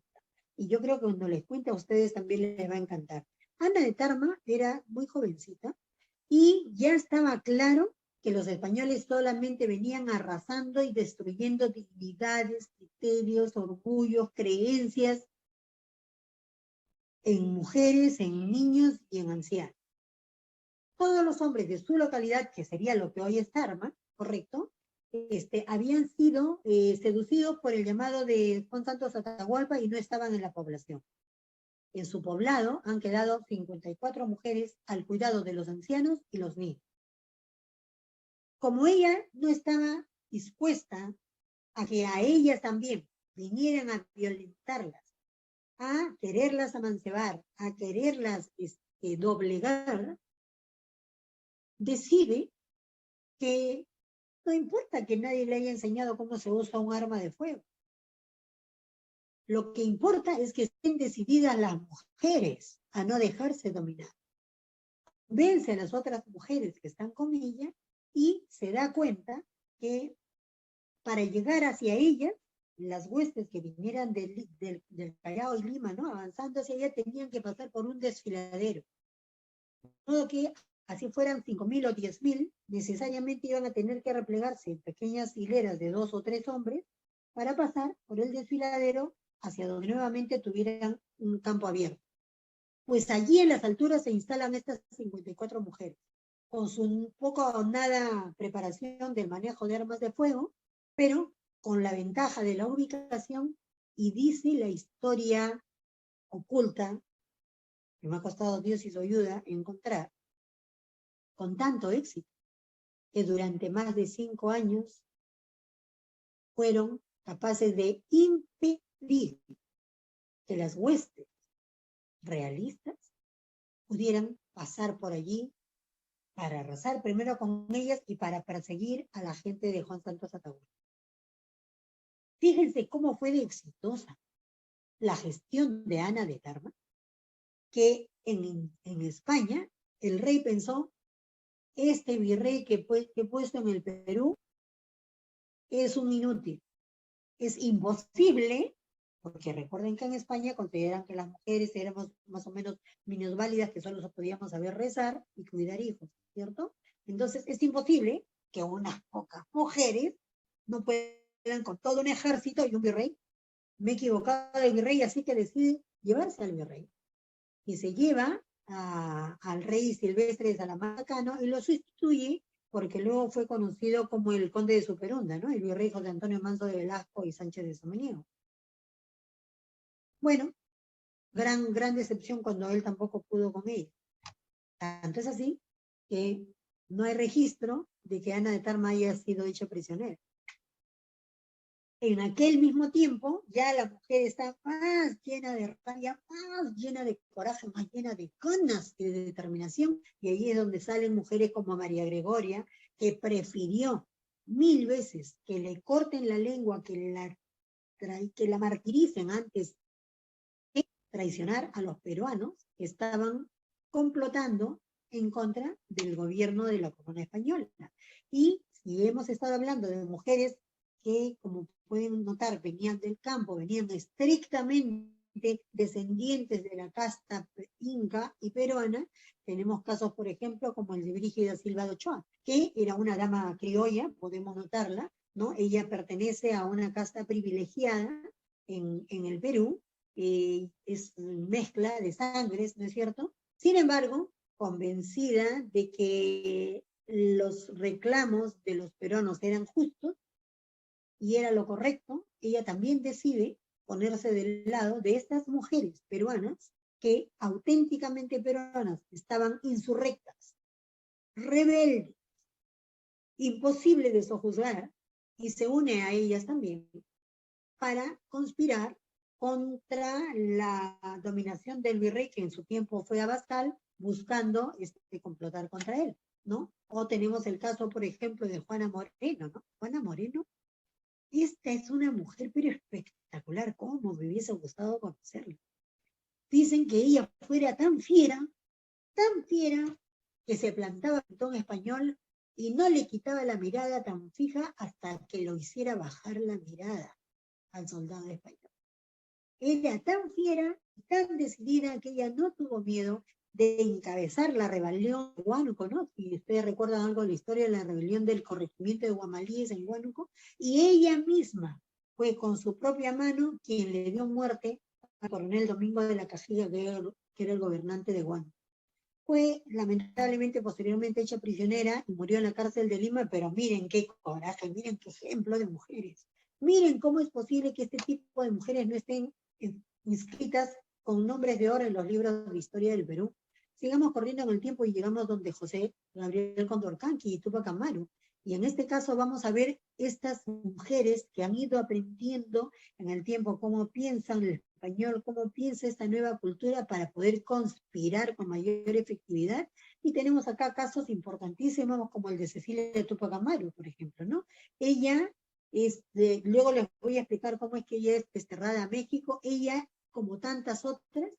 [SPEAKER 2] Y yo creo que cuando les cuente a ustedes también les va a encantar. Ana de Tarma era muy jovencita y ya estaba claro que los españoles solamente venían arrasando y destruyendo dignidades, criterios, orgullos, creencias en mujeres, en niños y en ancianos. Todos los hombres de su localidad, que sería lo que hoy es Tarma, ¿correcto?, habían sido seducidos por el llamado de Juan Santos Atahualpa y no estaban en la población. En su poblado han quedado 54 mujeres al cuidado de los ancianos y los niños. Como ella no estaba dispuesta a que a ellas también vinieran a violentarlas, a quererlas amancebar, a quererlas doblegar, decide que no importa que nadie le haya enseñado cómo se usa un arma de fuego. Lo que importa es que estén decididas las mujeres a no dejarse dominar. Vence a las otras mujeres que están con ella y se da cuenta que para llegar hacia ellas, las huestes que vinieran del Callao y Lima, ¿no? Avanzando hacia allá, tenían que pasar por un desfiladero. De modo que, así fueran 5.000 o 10.000, necesariamente iban a tener que replegarse en pequeñas hileras de 2 o 3 hombres para pasar por el desfiladero hacia donde nuevamente tuvieran un campo abierto. Pues allí en las alturas se instalan estas 54 mujeres, con su poco o nada preparación del manejo de armas de fuego, pero con la ventaja de la ubicación, y dice la historia oculta, que me ha costado Dios y su ayuda encontrar, con tanto éxito, que durante más de 5 años fueron capaces de impedir que las huestes realistas pudieran pasar por allí para arrasar primero con ellas y para perseguir a la gente de Juan Santos Atahualpa. Fíjense cómo fue de exitosa la gestión de Ana de Tarma, que en España el rey pensó, este virrey que he puesto en el Perú es un inútil, es imposible, porque recuerden que en España consideran que las mujeres éramos más o menos minusválidas, que solo podíamos saber rezar y cuidar hijos, ¿cierto? Entonces es imposible que unas pocas mujeres no puedan con todo un ejército y un virrey. Me he equivocado del virrey, así que decide llevarse al virrey. Y se lleva al rey Silvestre de Salamanca y lo sustituye porque luego fue conocido como el conde de Superunda, ¿no? El virrey José Antonio Manso de Velasco y Sánchez de Samaniego. Bueno, gran decepción cuando él tampoco pudo con ella. Tanto es así que no hay registro de que Ana de Tarma haya sido hecha prisionera. En aquel mismo tiempo, ya la mujer está más llena de rabia, más llena de coraje, más llena de ganas y de determinación, y ahí es donde salen mujeres como María Gregoria, que prefirió 1000 veces que le corten la lengua, que la martiricen antes de traicionar a los peruanos que estaban complotando en contra del gobierno de la corona española. Y si hemos estado hablando de mujeres que, como pueden notar, venían del campo, venían estrictamente descendientes de la casta inca y peruana, tenemos casos, por ejemplo, como el de Brígida Silva de Ochoa, que era una dama criolla, podemos notarla, ¿no? Ella pertenece a una casta privilegiada en el Perú, es mezcla de sangres, ¿no es cierto? Sin embargo, convencida de que los reclamos de los peruanos eran justos y era lo correcto, ella también decide ponerse del lado de estas mujeres peruanas que auténticamente peruanas estaban insurrectas, rebeldes, imposible de sojuzgar, y se une a ellas también para conspirar contra la dominación del virrey, que en su tiempo fue Abascal, buscando complotar contra él, ¿no? O tenemos el caso, por ejemplo, de Juana Moreno, ¿no? Juana Moreno, esta es una mujer pero espectacular, cómo me hubiese gustado conocerla. Dicen que ella fuera tan fiera, que se plantaba en ton español y no le quitaba la mirada tan fija hasta que lo hiciera bajar la mirada al soldado español. Era tan fiera, tan decidida, que ella no tuvo miedo de encabezar la rebelión de Huánuco, ¿no? Si ustedes recuerdan algo de la historia de la rebelión del corregimiento de Guamalíes en Huánuco, y ella misma fue con su propia mano quien le dio muerte al coronel Domingo de la Cajilla, que era el gobernante de Huánuco. Fue lamentablemente posteriormente hecha prisionera y murió en la cárcel de Lima, pero miren qué coraje, miren qué ejemplo de mujeres. Miren cómo es posible que este tipo de mujeres no estén inscritas con nombres de oro en los libros de historia del Perú. Sigamos corriendo en el tiempo y llegamos donde José Gabriel Condorcanqui y Tupac Amaru. Y en este caso vamos a ver estas mujeres que han ido aprendiendo en el tiempo cómo piensan el español, cómo piensa esta nueva cultura para poder conspirar con mayor efectividad. Y tenemos acá casos importantísimos como el de Cecilia Tupac Amaru, por ejemplo, ¿no? Ella, luego les voy a explicar cómo es que ella es desterrada a México. Ella, como tantas otras,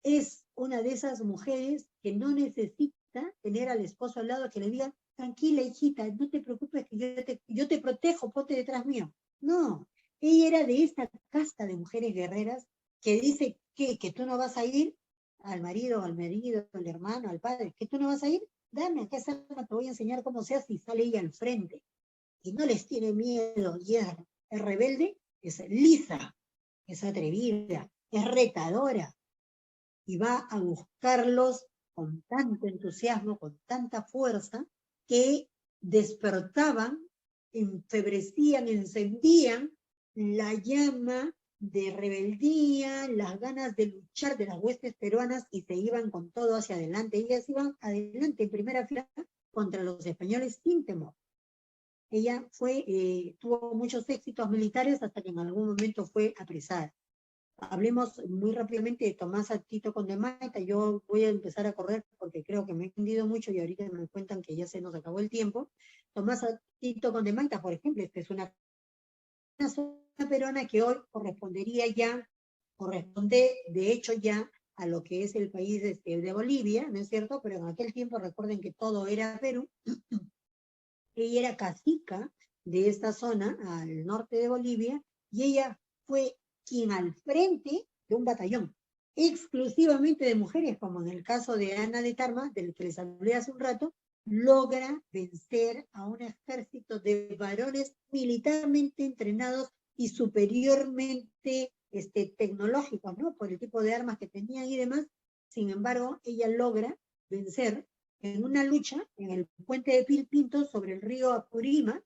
[SPEAKER 2] es una de esas mujeres que no necesita tener al esposo al lado que le diga, tranquila hijita, no te preocupes que yo te protejo, ponte detrás mío. No, ella era de esta casta de mujeres guerreras que dice que tú no vas a ir al marido, al hermano, al padre, que tú no vas a ir, dame, acá esa te voy a enseñar cómo se hace, y sale ella al frente. Y no les tiene miedo, y es rebelde, es lisa, es atrevida, es retadora, y va a buscarlos con tanto entusiasmo, con tanta fuerza, que despertaban, enfebrecían, encendían la llama de rebeldía, las ganas de luchar de las huestes peruanas, y se iban con todo hacia adelante. Ellas iban adelante en primera fila contra los españoles sin temor. Ella tuvo muchos éxitos militares hasta que en algún momento fue apresada. Hablemos muy rápidamente de Tomasa Tito Condemaita. Yo voy a empezar a correr porque creo que me he extendido mucho y ahorita me cuentan que ya se nos acabó el tiempo. Tomasa Tito Condemaita, por ejemplo, esta es una zona peruana que hoy corresponde de hecho ya a lo que es el país de Bolivia, ¿no es cierto? Pero en aquel tiempo recuerden que todo era Perú. Ella era cacica de esta zona al norte de Bolivia, y ella fue quien al frente de un batallón exclusivamente de mujeres, como en el caso de Ana de Tarma, del que les hablé hace un rato, logra vencer a un ejército de varones militarmente entrenados y superiormente tecnológicos, ¿no? Por el tipo de armas que tenían y demás. Sin embargo, ella logra vencer en una lucha en el puente de Pilpinto sobre el río Apurima,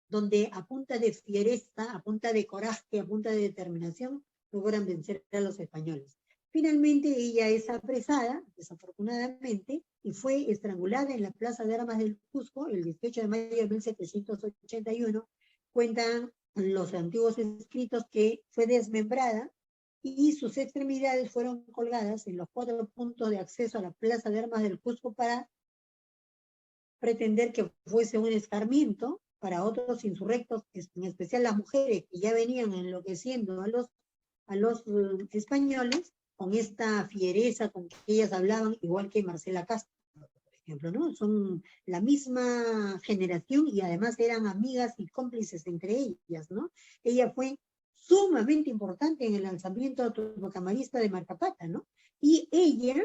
[SPEAKER 2] donde a punta de fiereza, a punta de coraje, a punta de determinación, logran vencer a los españoles. Finalmente ella es apresada, desafortunadamente, y fue estrangulada en la Plaza de Armas del Cusco el 18 de mayo de 1781. Cuentan los antiguos escritos que fue desmembrada y sus extremidades fueron colgadas en los 4 puntos de acceso a la Plaza de Armas del Cusco para pretender que fuese un escarmiento para otros insurrectos, en especial las mujeres que ya venían enloqueciendo a los españoles con esta fiereza con que ellas hablaban, igual que Marcela Castro, por ejemplo, ¿no? Son la misma generación y además eran amigas y cómplices entre ellas, ¿no? Ella fue sumamente importante en el lanzamiento tupacamarista de Marcapata, ¿no? Y ella,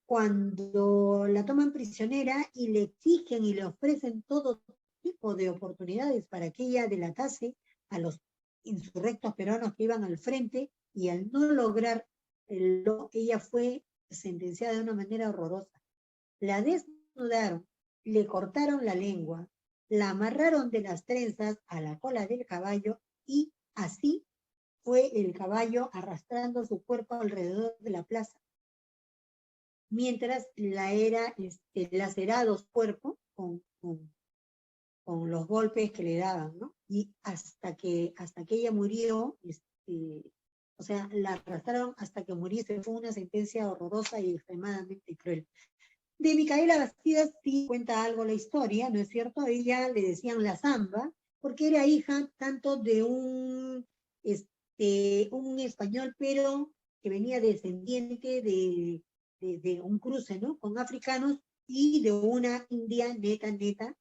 [SPEAKER 2] cuando la toman prisionera y le exigen y le ofrecen todo tipo de oportunidades para que ella delatase a los insurrectos peruanos que iban al frente, y al no lograr ella fue sentenciada de una manera horrorosa. La desnudaron, le cortaron la lengua, la amarraron de las trenzas a la cola del caballo, y así fue el caballo arrastrando su cuerpo alrededor de la plaza, mientras la era lacerado su cuerpo con los golpes que le daban, ¿no? Y hasta que ella murió, o sea, la arrastraron hasta que muriese. Fue una sentencia horrorosa y extremadamente cruel. De Micaela Bastidas sí cuenta algo la historia, ¿no es cierto? A ella le decían la Zamba, porque era hija tanto de un español, pero que venía descendiente de un cruce, ¿no? Con africanos, y de una india neta,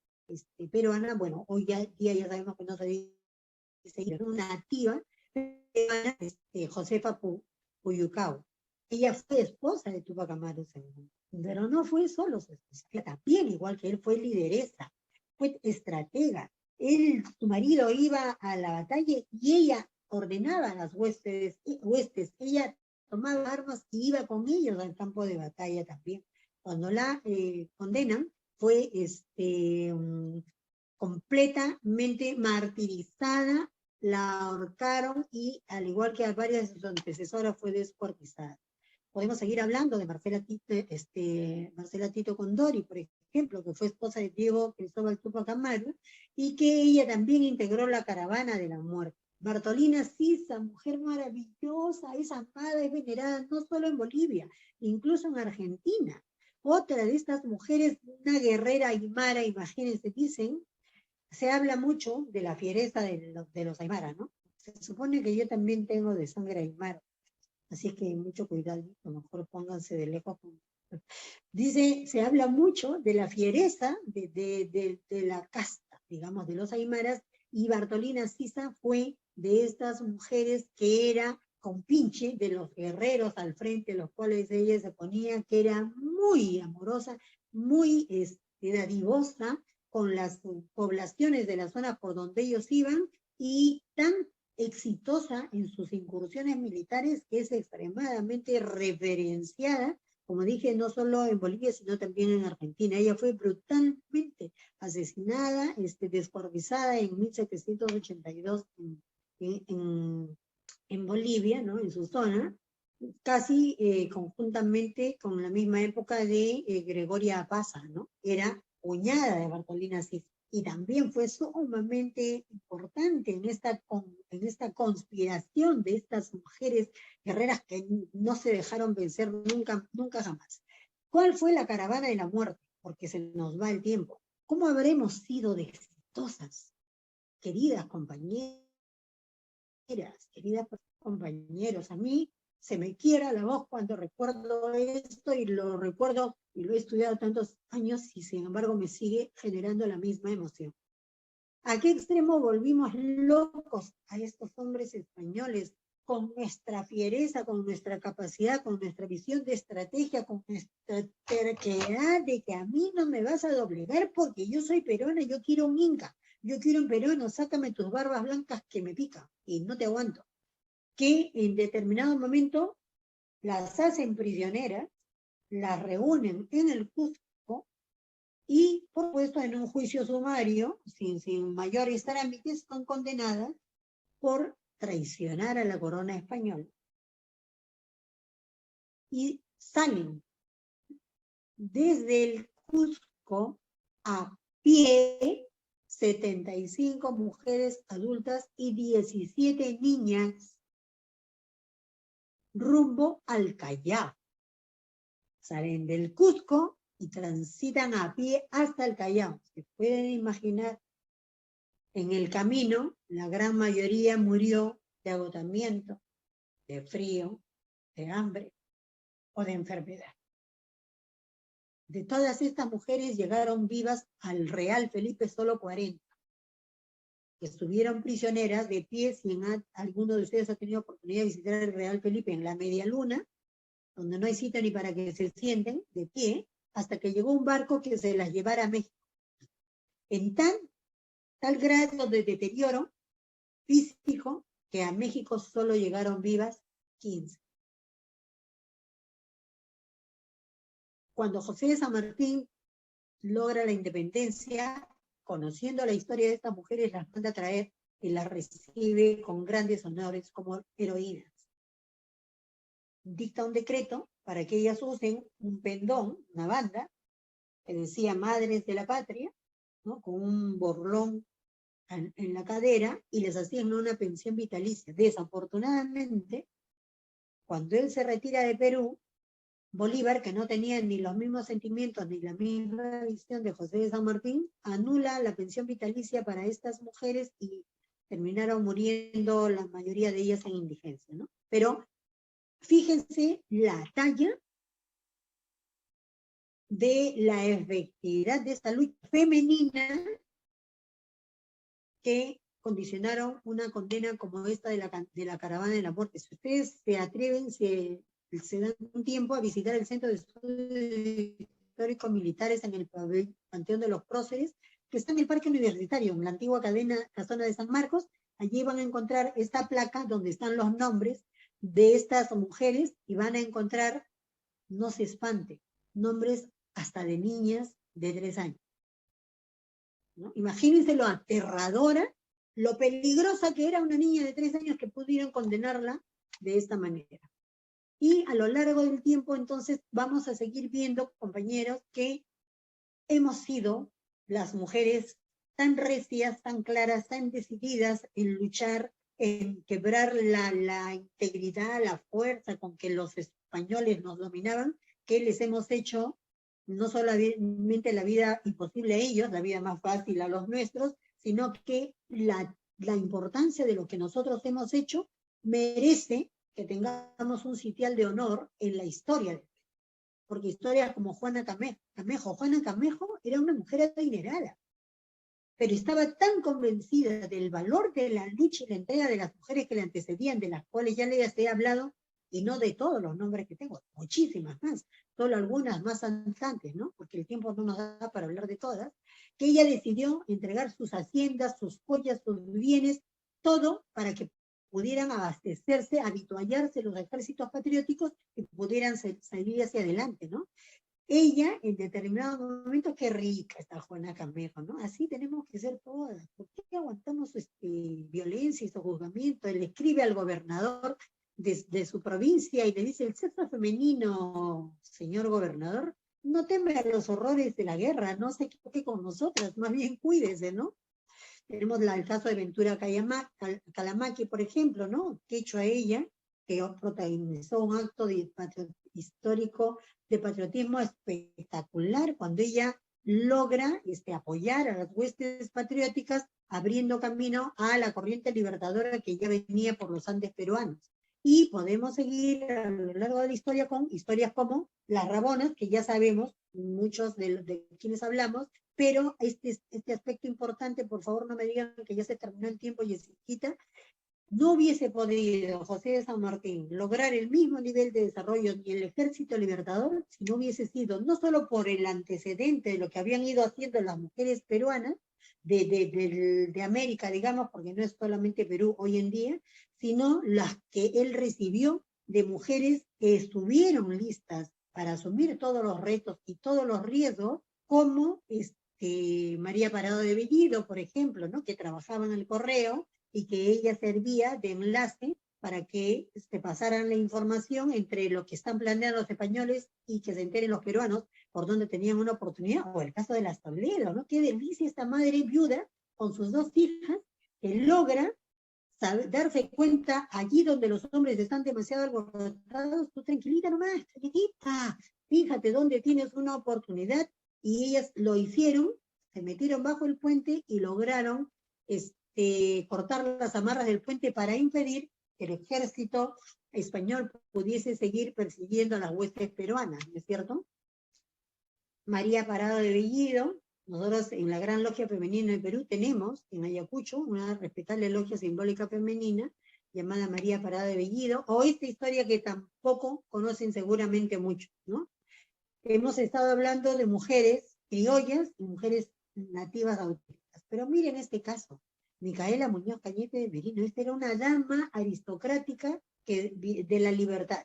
[SPEAKER 2] peruana. Bueno, hoy día ya sabemos que no se dice, una nativa peruana, Josefa Puyucao. Ella fue esposa de Tupac Amaru II, pero no fue solo su esposa, también, igual que él, fue lideresa, fue estratega. Su marido iba a la batalla y ella ordenaba a las huestes, ella tomaba armas y iba con ellos al campo de batalla también. Cuando la condenan, fue completamente martirizada, la ahorcaron, y al igual que a varias de sus antecesoras fue descuartizada. Podemos seguir hablando de Marcela Tito Condori, por ejemplo, que fue esposa de Diego Cristóbal Tupac Amaru, y que ella también integró la caravana de la muerte. Bartolina Sisa, mujer maravillosa, es amada, es venerada, no solo en Bolivia, incluso en Argentina. Otra de estas mujeres, una guerrera aymara, imagínense, dicen, se habla mucho de la fiereza de los aymaras, ¿no? Se supone que yo también tengo de sangre aymara, así que mucho cuidado, a lo mejor pónganse de lejos. Dice, se habla mucho de la fiereza de la casta, digamos, de los aymaras, y Bartolina Sisa fue de estas mujeres que era compinche de los guerreros al frente, los cuales ella se ponía, que era muy amorosa, muy dadivosa con las poblaciones de la zona por donde ellos iban, y tan exitosa en sus incursiones militares que es extremadamente reverenciada, como dije, no solo en Bolivia, sino también en Argentina. Ella fue brutalmente asesinada, descuartizada en 1782 en Bolivia, ¿no? En su zona, casi conjuntamente con la misma época de Gregoria Pazza, ¿no? Era cuñada de Bartolina Sisa, y también fue sumamente importante en esta conspiración de estas mujeres guerreras que no se dejaron vencer nunca, nunca jamás. ¿Cuál fue la caravana de la muerte? Porque se nos va el tiempo. ¿Cómo habremos sido de exitosas, queridas compañeras, queridas compañeros? A mí se me quiebra la voz cuando recuerdo esto, y lo recuerdo y lo he estudiado tantos años, y sin embargo me sigue generando la misma emoción. ¿A qué extremo volvimos locos a estos hombres españoles con nuestra fiereza, con nuestra capacidad, con nuestra visión de estrategia, con nuestra terquedad de que a mí no me vas a doblegar porque yo soy peruana, yo quiero un inca, yo quiero un peruano, sácame tus barbas blancas que me pican y no te aguanto? Que en determinado momento las hacen prisioneras, las reúnen en el Cusco y, por supuesto, en un juicio sumario, sin mayores trámites, son condenadas por traicionar a la corona española. Y salen desde el Cusco a pie 75 mujeres adultas y 17 niñas rumbo al Callao. Salen del Cusco y transitan a pie hasta el Callao. Se pueden imaginar, en el camino, la gran mayoría murió de agotamiento, de frío, de hambre o de enfermedad. De todas estas mujeres llegaron vivas al Real Felipe solo 40. Estuvieron prisioneras de pie. Si alguno de ustedes ha tenido oportunidad de visitar el Real Felipe en la media luna, donde no hay sitio ni para que se sienten, de pie, hasta que llegó un barco que se las llevara a México. En tal grado de deterioro físico que a México solo llegaron vivas 15. Cuando José de San Martín logra la independencia, conociendo la historia de estas mujeres, las manda a traer y las recibe con grandes honores como heroínas. Dicta un decreto para que ellas usen un pendón, una banda, que decía Madres de la Patria, ¿no? Con un borlón en la cadera, y les hacían una pensión vitalicia. Desafortunadamente, cuando él se retira de Perú, Bolívar, que no tenía ni los mismos sentimientos ni la misma visión de José de San Martín, anula la pensión vitalicia para estas mujeres y terminaron muriendo la mayoría de ellas en indigencia, ¿no? Pero fíjense la talla de la efectividad de esta lucha femenina que condicionaron una condena como esta de la caravana de la muerte. Si ustedes se atreven, se dan un tiempo a visitar el Centro de Estudios Históricos Militares en el Panteón de los Próceres, que está en el Parque Universitario, en la antigua casona de San Marcos. Allí van a encontrar esta placa donde están los nombres de estas mujeres, y van a encontrar, no se espante, nombres hasta de niñas de 3 años. ¿No? Imagínense lo aterradora, lo peligrosa que era una niña de 3 años que pudieron condenarla de esta manera. Y a lo largo del tiempo, entonces, vamos a seguir viendo, compañeros, que hemos sido las mujeres tan recias, tan claras, tan decididas en luchar, en quebrar la integridad, la fuerza con que los españoles nos dominaban, que les hemos hecho no solamente la vida imposible a ellos, la vida más fácil a los nuestros, sino que la importancia de lo que nosotros hemos hecho merece que tengamos un sitial de honor en la historia. Porque historias como Juana Camejo era una mujer adinerada, pero estaba tan convencida del valor de la lucha y la entrega de las mujeres que le antecedían, de las cuales ya les he hablado, y no de todos los nombres que tengo, muchísimas más, solo algunas más antes, ¿no? Porque el tiempo no nos da para hablar de todas, que ella decidió entregar sus haciendas, sus joyas, sus bienes, todo para que pudieran abastecerse, habituallarse los ejércitos patrióticos y pudieran salir hacia adelante, ¿no? Ella, en determinados momentos, qué rica está Juana Camejo, ¿no? Así tenemos que ser todas. ¿Por qué aguantamos violencia y sojuzgamiento? Él escribe al gobernador de su provincia y le dice, el sexo femenino, señor gobernador, no teme a los horrores de la guerra, no se equivoque con nosotras, más bien cuídese, ¿no? Tenemos el caso de Ventura Calamaki, por ejemplo, ¿no? Que hecho a ella, que protagonizó un acto histórico de patriotismo espectacular, cuando ella logra apoyar a las huestes patrióticas, abriendo camino a la corriente libertadora que ya venía por los Andes peruanos. Y podemos seguir a lo largo de la historia con historias como las Rabonas, que ya sabemos, muchos de quienes hablamos, pero este aspecto importante, por favor no me digan que ya se terminó el tiempo, Jessiquita, no hubiese podido José de San Martín lograr el mismo nivel de desarrollo ni el Ejército Libertador si no hubiese sido, no solo por el antecedente de lo que habían ido haciendo las mujeres peruanas, de América, digamos, porque no es solamente Perú hoy en día, sino las que él recibió de mujeres que estuvieron listas para asumir todos los retos y todos los riesgos, como María Parado de Bellido, por ejemplo, ¿no? Que trabajaba en el correo, y que ella servía de enlace para que pasaran la información entre lo que están planeando los españoles y que se enteren los peruanos por donde tenían una oportunidad, o el caso de las Toledo, ¿no? Qué delicia esta madre viuda con sus 2 hijas que logra darse cuenta allí donde los hombres están demasiado alborotados, tú tranquilita nomás, tranquilita, fíjate dónde tienes una oportunidad, y ellas lo hicieron, se metieron bajo el puente y lograron cortar las amarras del puente para impedir que el ejército español pudiese seguir persiguiendo a las huestes peruanas, ¿no es cierto? María Parado de Bellido, nosotros en la Gran Logia Femenina de Perú tenemos en Ayacucho una respetable logia simbólica femenina llamada María Parado de Bellido, o esta historia que tampoco conocen seguramente mucho, ¿no? Hemos estado hablando de mujeres criollas y mujeres nativas autóctonas, pero miren este caso. Micaela Muñoz Cañete de Merino, esta era una dama aristocrática de la libertad,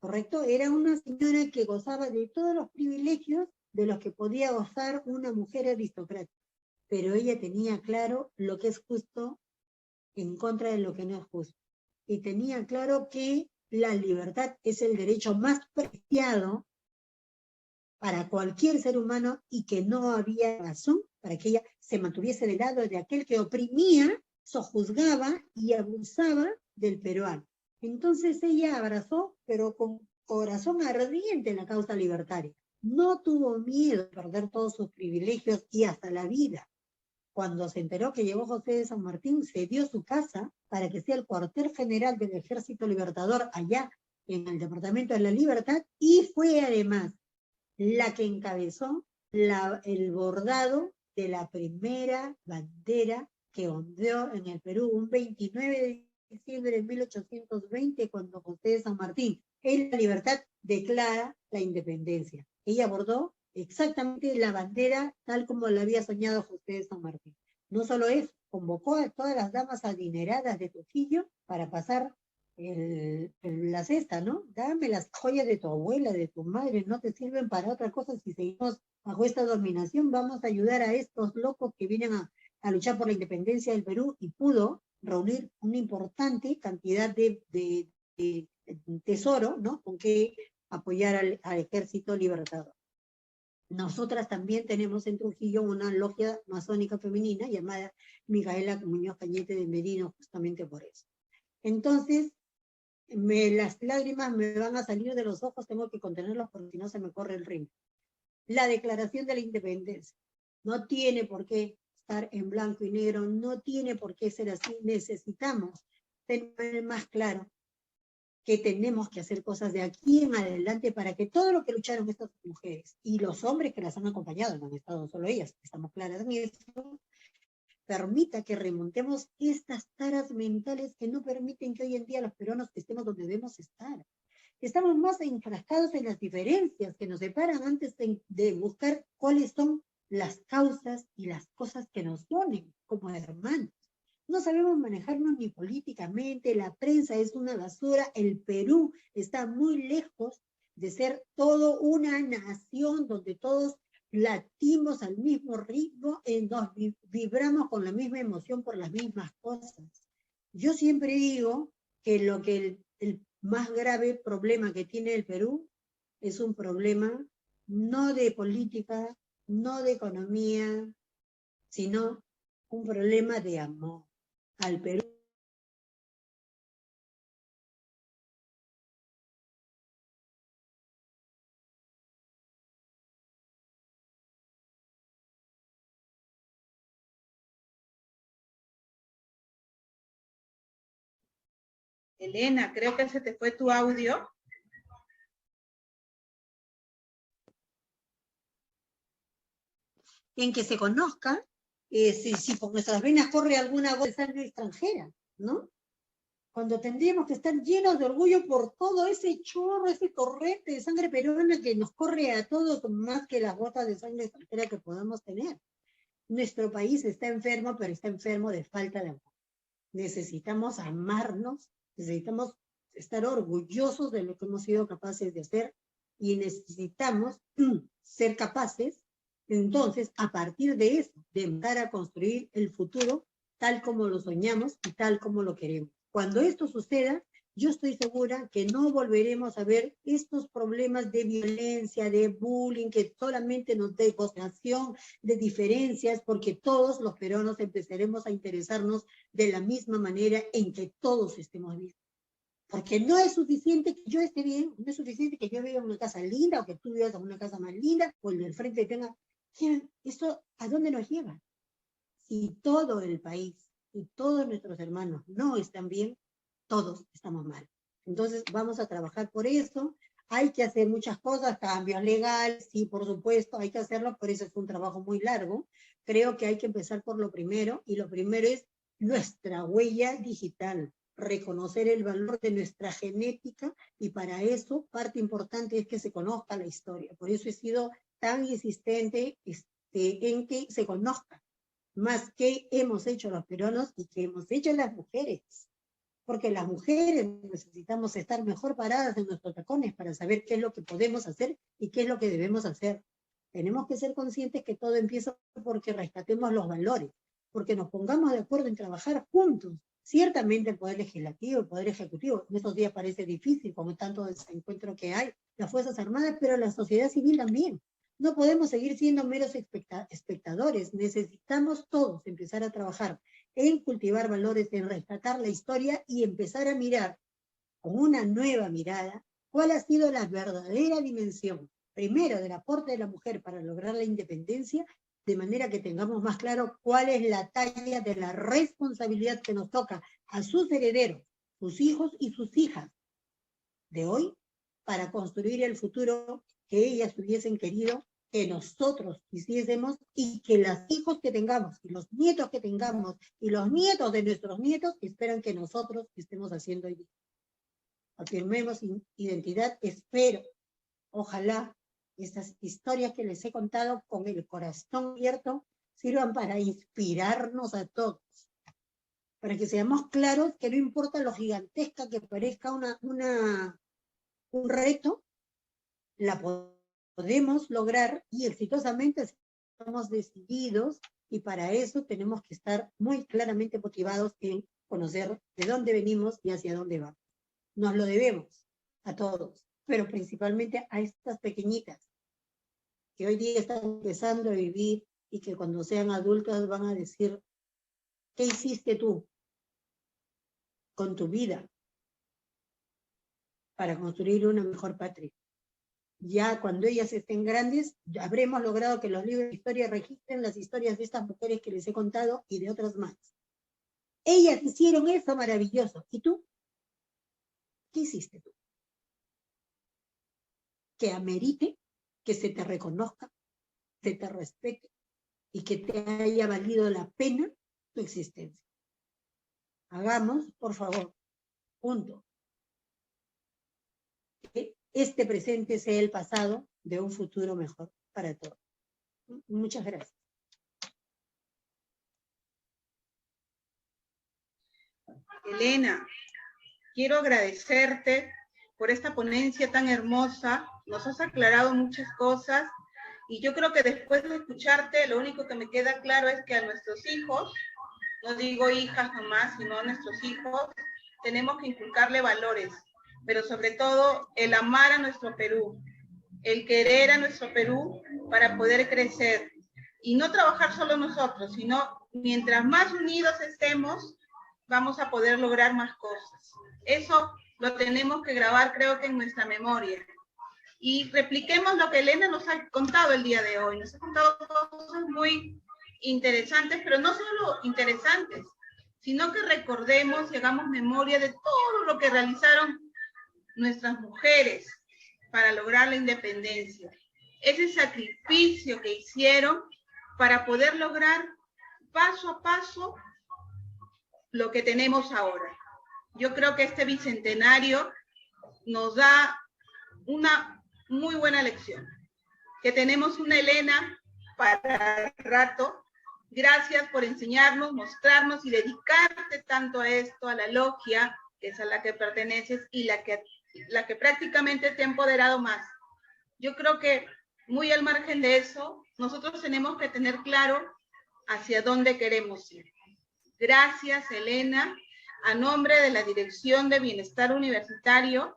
[SPEAKER 2] ¿correcto? Era una señora que gozaba de todos los privilegios de los que podía gozar una mujer aristocrática, pero ella tenía claro lo que es justo en contra de lo que no es justo, y tenía claro que la libertad es el derecho más preciado para cualquier ser humano y que no había razón para que ella se mantuviese del lado de aquel que oprimía, sojuzgaba y abusaba del peruano. Entonces ella abrazó, pero con corazón ardiente, la causa libertaria. No tuvo miedo de perder todos sus privilegios y hasta la vida. Cuando se enteró que llegó José de San Martín, cedió su casa para que sea el cuartel general del Ejército Libertador allá en el Departamento de la Libertad, y fue además la que encabezó el bordado de la primera bandera que ondeó en el Perú un 29 de diciembre de 1820, cuando José de San Martín en la libertad declara la independencia. Ella bordó exactamente la bandera tal como la había soñado José de San Martín. No solo eso, convocó a todas las damas adineradas de Trujillo para pasar la cesta, ¿no? Dame las joyas de tu abuela, de tu madre, no te sirven para otra cosa. Si seguimos bajo esta dominación, vamos a ayudar a estos locos que vienen a luchar por la independencia del Perú, y pudo reunir una importante cantidad de tesoro, ¿no? Con que apoyar al ejército libertador. Nosotras también tenemos en Trujillo una logia masónica femenina llamada Micaela Muñoz Cañete de Merino, justamente por eso. Entonces, las lágrimas me van a salir de los ojos, tengo que contenerlos porque si no se me corre el ritmo. La Declaración de la Independencia no tiene por qué estar en blanco y negro, no tiene por qué ser así. Necesitamos tener más claro que tenemos que hacer cosas de aquí en adelante para que todo lo que lucharon estas mujeres y los hombres que las han acompañado, no han estado solo ellas, estamos claras en eso, permita que remontemos estas taras mentales que no permiten que hoy en día los peruanos estemos donde debemos estar. Estamos más enfrascados en las diferencias que nos separan antes de buscar cuáles son las causas y las cosas que nos unen como hermanos. No sabemos manejarnos ni políticamente, la prensa es una basura, el Perú está muy lejos de ser todo una nación donde todos latimos al mismo ritmo, nos vibramos con la misma emoción por las mismas cosas. Yo siempre digo que lo que el más grave problema que tiene el Perú es un problema no de política, no de economía, sino un problema de amor al Perú.
[SPEAKER 1] Elena, creo que se te fue tu audio.
[SPEAKER 2] En que se conozca si por nuestras venas corre alguna gota de sangre extranjera, ¿no? Cuando tendríamos que estar llenos de orgullo por todo ese chorro, ese torrente de sangre peruana que nos corre a todos más que las gotas de sangre extranjera que podamos tener. Nuestro país está enfermo, pero está enfermo de falta de amor. Necesitamos amarnos, necesitamos estar orgullosos de lo que hemos sido capaces de hacer y necesitamos ser capaces, entonces, a partir de eso, de empezar a construir el futuro tal como lo soñamos y tal como lo queremos. Cuando esto suceda, yo estoy segura que no volveremos a ver estos problemas de violencia, de bullying, que solamente nos dé postración, de diferencias, porque todos los peruanos empezaremos a interesarnos de la misma manera en que todos estemos bien. Porque no es suficiente que yo esté bien, no es suficiente que yo viva en una casa linda o que tú vivas en una casa más linda o el del frente tenga... ¿Esto a dónde nos lleva? Si todo el país y todos nuestros hermanos no están bien, todos estamos mal. Entonces vamos a trabajar por eso. Hay que hacer muchas cosas, cambios legales, sí, por supuesto, hay que hacerlo, pero eso es un trabajo muy largo. Creo que hay que empezar por lo primero, y lo primero es nuestra huella digital, reconocer el valor de nuestra genética, y para eso parte importante es que se conozca la historia. Por eso he sido tan insistente en que se conozca más qué hemos hecho los peruanos y qué hemos hecho las mujeres. Porque las mujeres necesitamos estar mejor paradas en nuestros tacones para saber qué es lo que podemos hacer y qué es lo que debemos hacer. Tenemos que ser conscientes que todo empieza porque rescatemos los valores, porque nos pongamos de acuerdo en trabajar juntos. Ciertamente el Poder Legislativo, el Poder Ejecutivo, en estos días parece difícil, como tanto desencuentro que hay, las Fuerzas Armadas, pero la sociedad civil también. No podemos seguir siendo meros espectadores, necesitamos todos empezar a trabajar en cultivar valores, en rescatar la historia y empezar a mirar con una nueva mirada cuál ha sido la verdadera dimensión, primero, del aporte de la mujer para lograr la independencia, de manera que tengamos más claro cuál es la talla de la responsabilidad que nos toca a sus herederos, sus hijos y sus hijas de hoy, para construir el futuro que ellas hubiesen querido que nosotros hiciésemos, y que los hijos que tengamos, y los nietos que tengamos, y los nietos de nuestros nietos esperan que nosotros estemos haciendo hoy día. Afirmemos identidad, espero, ojalá, estas historias que les he contado con el corazón abierto sirvan para inspirarnos a todos, para que seamos claros que no importa lo gigantesca que parezca un reto, la podemos lograr y exitosamente estamos decididos, y para eso tenemos que estar muy claramente motivados en conocer de dónde venimos y hacia dónde vamos. Nos lo debemos a todos, pero principalmente a estas pequeñitas que hoy día están empezando a vivir y que cuando sean adultas van a decir, ¿qué hiciste tú con tu vida para construir una mejor patria? Ya cuando ellas estén grandes, habremos logrado que los libros de historia registren las historias de estas mujeres que les he contado y de otras más. Ellas hicieron eso maravilloso. ¿Y tú? ¿Qué hiciste tú? Que amerite que se te reconozca, se te respete y que te haya valido la pena tu existencia. Hagamos, por favor, juntos, que este presente sea el pasado de un futuro mejor para todos. Muchas gracias.
[SPEAKER 1] Elena, quiero agradecerte por esta ponencia tan hermosa. Nos has aclarado muchas cosas y yo creo que después de escucharte, lo único que me queda claro es que a nuestros hijos, no digo hijas nomás, sino a nuestros hijos, tenemos que inculcarle valores, pero sobre todo el amar a nuestro Perú, el querer a nuestro Perú para poder crecer y no trabajar solo nosotros, sino mientras más unidos estemos, vamos a poder lograr más cosas. Eso lo tenemos que grabar, creo que en nuestra memoria. Y repliquemos lo que Elena nos ha contado el día de hoy. Nos ha contado cosas muy interesantes, pero no solo interesantes, sino que recordemos y hagamos memoria de todo lo que realizaron nuestras mujeres para lograr la independencia. Ese sacrificio que hicieron para poder lograr paso a paso lo que tenemos ahora. Yo creo que este bicentenario nos da una muy buena lección, que tenemos una Elena para el rato. Gracias por enseñarnos, mostrarnos y dedicarte tanto a esto, a la logia, que es a la que perteneces y la que prácticamente te ha empoderado más. Yo creo que muy al margen de eso, nosotros tenemos que tener claro hacia dónde queremos ir. Gracias, Elena. A nombre de la Dirección de Bienestar Universitario,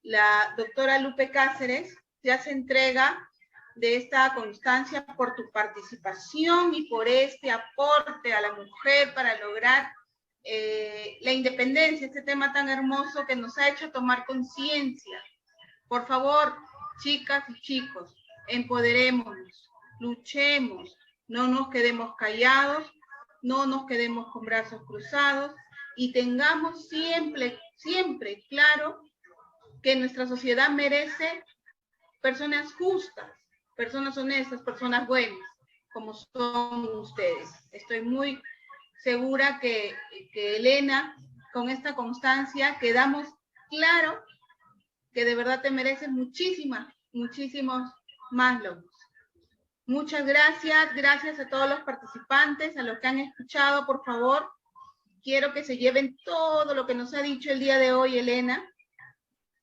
[SPEAKER 1] la doctora Lupe Cáceres te hace entrega de esta constancia por tu participación y por este aporte a la mujer para lograr la independencia, este tema tan hermoso que nos ha hecho tomar conciencia. Por favor, chicas y chicos, empoderémonos, luchemos, no nos quedemos callados, no nos quedemos con brazos cruzados y tengamos siempre, siempre claro que nuestra sociedad merece personas justas, personas honestas, personas buenas, como son ustedes. Estoy muy segura que Elena, con esta constancia, quedamos claro que de verdad te mereces muchísimos más logros. Muchas gracias, gracias a todos los participantes, a los que han escuchado, por favor. Quiero que se lleven todo lo que nos ha dicho el día de hoy, Elena.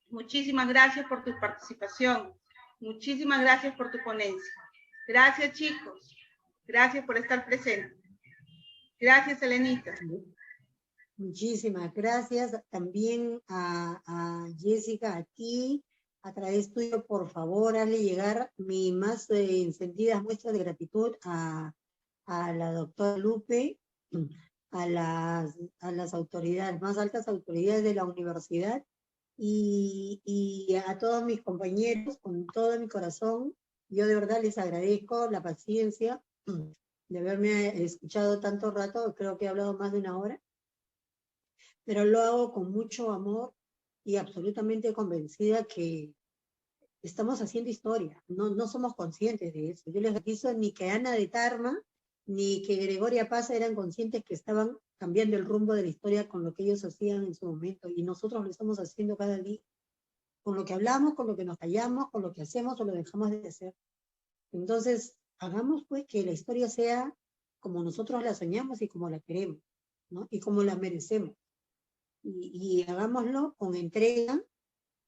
[SPEAKER 1] Muchísimas gracias por tu participación. Muchísimas gracias por tu ponencia. Gracias, chicos. Gracias por estar presentes. Gracias, Elenita.
[SPEAKER 2] Muchísimas gracias también a Jessica, a ti, a través tuyo, por favor, hazle llegar mi más encendidas muestras de gratitud a la doctora Lupe, a las autoridades, más altas autoridades de la universidad y a todos mis compañeros, con todo mi corazón. Yo de verdad les agradezco la paciencia de haberme escuchado tanto rato, creo que he hablado más de una hora, pero lo hago con mucho amor y absolutamente convencida que estamos haciendo historia, no somos conscientes de eso. Yo les aviso ni que Ana de Tarma ni que Gregoria Paz eran conscientes que estaban cambiando el rumbo de la historia con lo que ellos hacían en su momento, y nosotros lo estamos haciendo cada día, con lo que hablamos, con lo que nos callamos, con lo que hacemos o lo dejamos de hacer. Entonces, hagamos pues que la historia sea como nosotros la soñamos y como la queremos, ¿no? Y como la merecemos. Y hagámoslo con entrega,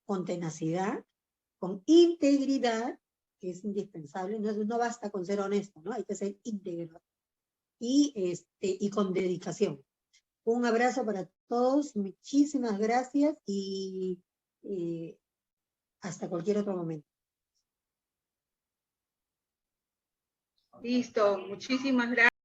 [SPEAKER 2] con tenacidad, con integridad, que es indispensable. No basta con ser honesto, ¿no? Hay que ser íntegro. Y con dedicación. Un abrazo para todos, muchísimas gracias y hasta cualquier otro momento.
[SPEAKER 1] Listo, muchísimas gracias.